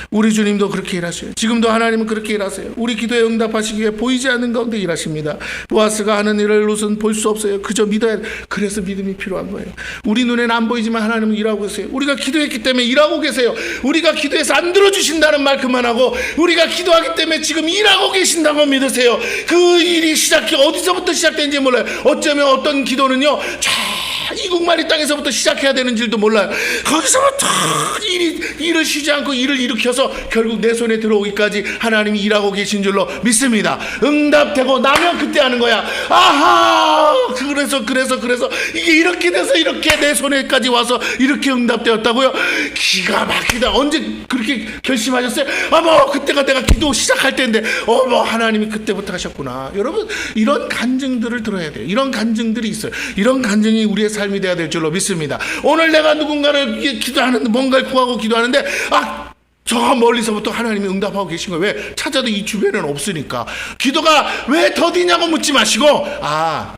우리 주님도 그렇게 일하셔요. 지금도 하나님은 그렇게 일하세요. 우리 기도에 응답하시기 위해 보이지 않는 가운데 일하십니다. 보아스가 하는 일을 롯은 볼 수 없어요. 그저 믿어야 돼요. 그래서 믿음이 필요한 거예요. 우리 눈에는 안 보이지만 하나님은 일하고 계세요. 우리가 기도했기 때문에 일하고 계세요. 우리가 기도해서 안 들어주신다는 말 그만하고 우리가 기도하기 때문에 지금 일하고 계신다고 믿으세요. 그 일이 어디서부터 시작된지 몰라요. 어쩌면 어떤 기도는요, 이국만리 땅에서부터 시작해야 되는 줄도 몰라요. 거기서부터 일을 쉬지 않고 일을 일으켜서 결국 내 손에 들어오기까지 하나님이 일하고 계신 줄로 믿습니다. 응답되고 나면 그때 하는 거야. 아하, 그래서 이게 이렇게 돼서 이렇게 내 손에까지 와서 이렇게 응답되었다고요? 기가 막히다. 언제 그렇게 결심하셨어요? 그때가 내가 기도 시작할 때인데 하나님이 그때부터 하셨구나. 여러분, 이런 간증들을 들어야 돼요. 이런 간증들이 있어요. 이런 간증이 우리의 삶이 돼야 될 줄로 믿습니다. 오늘 내가 누군가를 기도하는데, 뭔가를 구하고 기도하는데 저 멀리서부터 하나님이 응답하고 계신 거예요. 왜? 찾아도 이 주변에는 없으니까. 기도가 왜 더디냐고 묻지 마시고,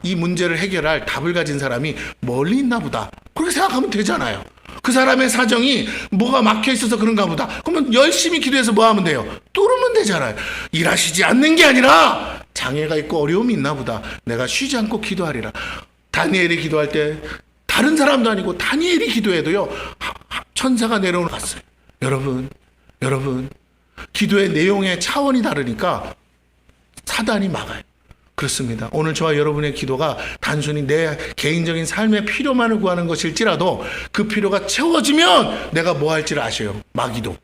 이 문제를 해결할 답을 가진 사람이 멀리 있나 보다, 그렇게 생각하면 되잖아요. 그 사람의 사정이 뭐가 막혀 있어서 그런가 보다. 그러면 열심히 기도해서 뭐 하면 돼요? 뚫으면 되잖아요. 일하시지 않는 게 아니라 장애가 있고 어려움이 있나 보다. 내가 쉬지 않고 기도하리라. 다니엘이 기도할 때 다른 사람도 아니고 다니엘이 기도해도요, 천사가 내려오는 거 봤어요. 여러분, 기도의 내용의 차원이 다르니까 사단이 막아요. 그렇습니다. 오늘 저와 여러분의 기도가 단순히 내 개인적인 삶의 필요만을 구하는 것일지라도 그 필요가 채워지면 내가 뭐 할지를 아셔요. 마귀도.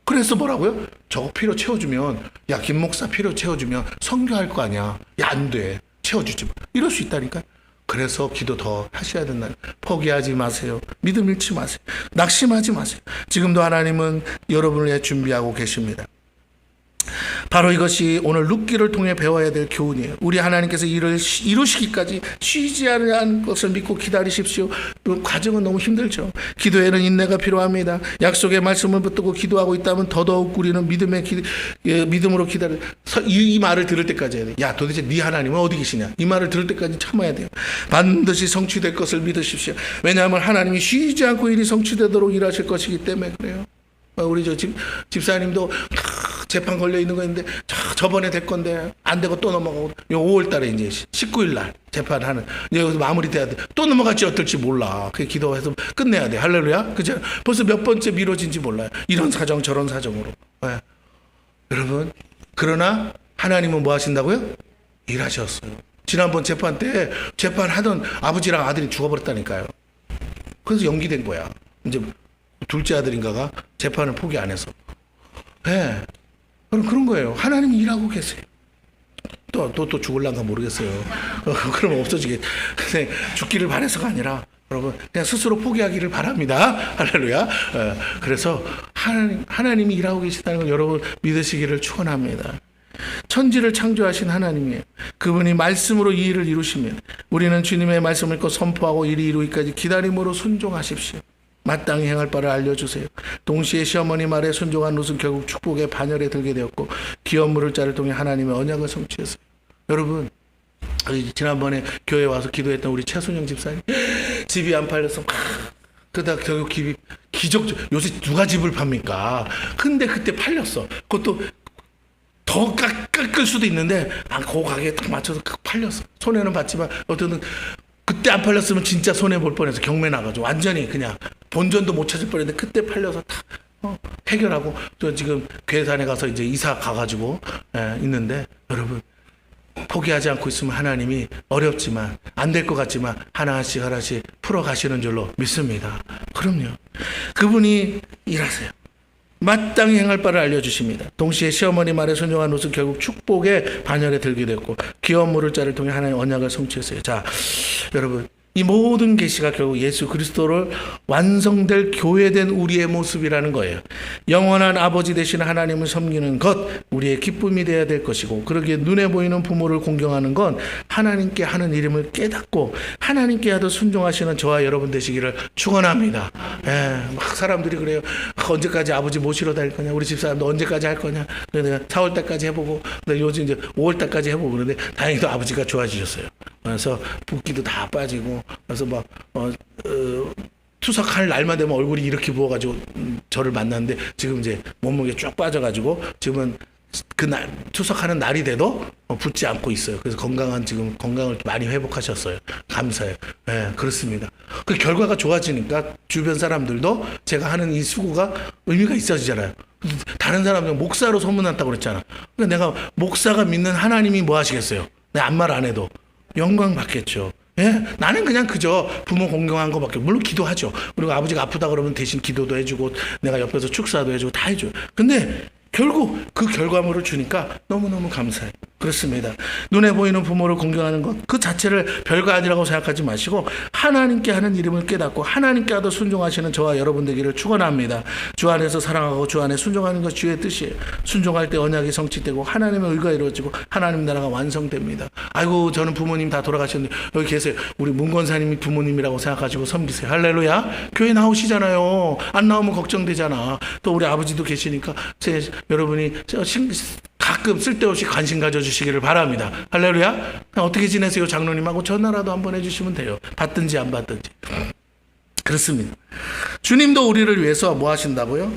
그래서 뭐라고요? 저거 필요 채워주면, 야, 김 목사 필요 채워주면 선교할 거 아니야. 야, 안 돼. 채워주지 마. 이럴 수 있다니까요. 그래서 기도 더 하셔야 된다. 포기하지 마세요. 믿음 잃지 마세요. 낙심하지 마세요. 지금도 하나님은 여러분을 위해 준비하고 계십니다. 바로 이것이 오늘 룻기를 통해 배워야 될 교훈이에요. 우리 하나님께서 일을 이루시기까지 쉬지 않는 것을 믿고 기다리십시오. 그 과정은 너무 힘들죠. 기도에는 인내가 필요합니다. 약속의 말씀을 붙들고 기도하고 있다면 더더욱 우리는 믿음으로 기다려. 이 말을 들을 때까지 해야 돼요. 야, 도대체 네 하나님은 어디 계시냐? 이 말을 들을 때까지 참아야 돼요. 반드시 성취될 것을 믿으십시오. 왜냐하면 하나님이 쉬지 않고 일이 성취되도록 일하실 것이기 때문에 그래요. 우리 집사님도 재판 걸려 있는 거 있는데 저번에 될 건데 안 되고 또 넘어가고, 요 5월 달에 이제 19일 날 재판하는, 이제 여기서 마무리돼야 돼. 또 넘어갈지 어떨지 몰라. 그 기도해서 끝내야 돼. 할렐루야. 그죠? 벌써 몇 번째 미뤄진지 몰라요. 이런 사정 저런 사정으로. 네. 여러분, 그러나 하나님은 뭐 하신다고요? 일하셨어요. 지난번 재판 때 재판하던 아버지랑 아들이 죽어버렸다니까요. 그래서 연기된 거야. 이제 둘째 아들인가가 재판을 포기 안 해서. 네. 그런 거예요. 하나님이 일하고 계세요. 또 죽을란가 모르겠어요. 그러면 없어지겠. 그냥 죽기를 바라서가 아니라 여러분 그냥 스스로 포기하기를 바랍니다. 할렐루야. 그래서 하나님이 일하고 계시다는 걸 여러분 믿으시기를 축원합니다. 천지를 창조하신 하나님이에요. 그분이 말씀으로 이 일을 이루시면 우리는 주님의 말씀을 읽고 선포하고 일이 이루기까지 기다림으로 순종하십시오. 마땅히 행할 바를 알려주세요. 동시에 시어머니 말에 순종한 롯은 결국 축복의 반열에 들게 되었고 기업 물을 자를 통해 하나님의 언약을 성취했어요. 여러분, 지난번에 교회 와서 기도했던 우리 최순영 집사님 집이 안 팔려서 그러다 결국 요새 누가 집을 팝니까? 근데 그때 팔렸어. 그것도 더 깎을 수도 있는데 그 가게에 딱 맞춰서 팔렸어. 손해는 봤지만 어쨌든 그때 안 팔렸으면 진짜 손해볼 뻔해서 경매 나가지고 완전히 그냥 본전도 못 찾을 뻔했는데 그때 팔려서 다 해결하고 저 지금 괴산에 가서 이제 이사 가가지고 있는데, 여러분 포기하지 않고 있으면 하나님이 어렵지만 안 될 것 같지만 하나씩 풀어가시는 줄로 믿습니다. 그럼요. 그분이 일하세요. 마땅히 행할 바를 알려주십니다. 동시에 시어머니 말에 순종한 롯은 결국 축복의 반열에 들게 됐고 기업 모를 자를 통해 하나님의 언약을 성취했어요. 자, 여러분, 이 모든 계시가 결국 예수 그리스도를 완성될 교회된 우리의 모습이라는 거예요. 영원한 아버지 되시는 하나님을 섬기는 것, 우리의 기쁨이 되어야 될 것이고, 그러기에 눈에 보이는 부모를 공경하는 건 하나님께 하는 이름을 깨닫고 하나님께 하도 순종하시는 저와 여러분 되시기를 축원합니다. 막 사람들이 그래요. 언제까지 아버지 모시러 다닐 거냐? 우리 집사람도 언제까지 할 거냐? 내가 4월 달까지 해보고, 근데 요즘 이제 5월 달까지 해보고, 그런데 다행히도 아버지가 좋아지셨어요. 그래서 붓기도 다 빠지고, 그래서 막 투석할 날만 되면 얼굴이 이렇게 부어가지고 저를 만났는데, 지금 이제 몸무게 쭉 빠져가지고 지금은 그날 투석하는 날이 돼도 붓지 않고 있어요. 그래서 지금 건강을 많이 회복하셨어요. 감사해요. 네, 그렇습니다. 그 결과가 좋아지니까 주변 사람들도 제가 하는 이 수고가 의미가 있어지잖아요. 다른 사람들 목사로 소문났다고 그랬잖아. 그러니까 내가 목사가 믿는 하나님이 뭐 하시겠어요? 내가 아무 말 안 해도 영광 받겠죠. 예, 나는 그냥 그저 부모 공경한 거밖에, 물론 기도하죠. 그리고 아버지가 아프다 그러면 대신 기도도 해주고 내가 옆에서 축사도 해주고 다 해줘요. 근데 결국 그 결과물을 주니까 너무너무 감사해요. 그렇습니다. 눈에 보이는 부모를 공경하는 것 그 자체를 별거 아니라고 생각하지 마시고 하나님께 하는 이름을 깨닫고 하나님께 하도 순종하시는 저와 여러분 되기를 축원합니다. 주 안에서 사랑하고 주 안에 순종하는 것이 주의 뜻이에요. 순종할 때 언약이 성취되고 하나님의 의가 이루어지고 하나님 나라가 완성됩니다. 아이고, 저는 부모님 다 돌아가셨는데 여기 계세요. 우리 문권사님이 부모님이라고 생각하시고 섬기세요. 할렐루야. 교회 나오시잖아요. 안 나오면 걱정되잖아. 또 우리 아버지도 계시니까 여러분이 가끔 쓸데없이 관심 가져주시기를 바랍니다. 할렐루야. 어떻게 지내세요? 장로님하고 전화라도 한번 해주시면 돼요. 받든지 안 받든지. 그렇습니다. 주님도 우리를 위해서 뭐 하신다고요?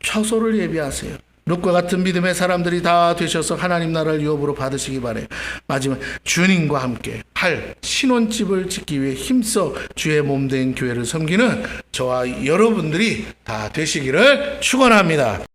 처소를 예비하세요. 롯과 같은 믿음의 사람들이 다 되셔서 하나님 나라를 유업으로 받으시기 바래요. 마지막, 주님과 함께 할 신혼집을 짓기 위해 힘써 주의 몸된 교회를 섬기는 저와 여러분들이 다 되시기를 축원합니다.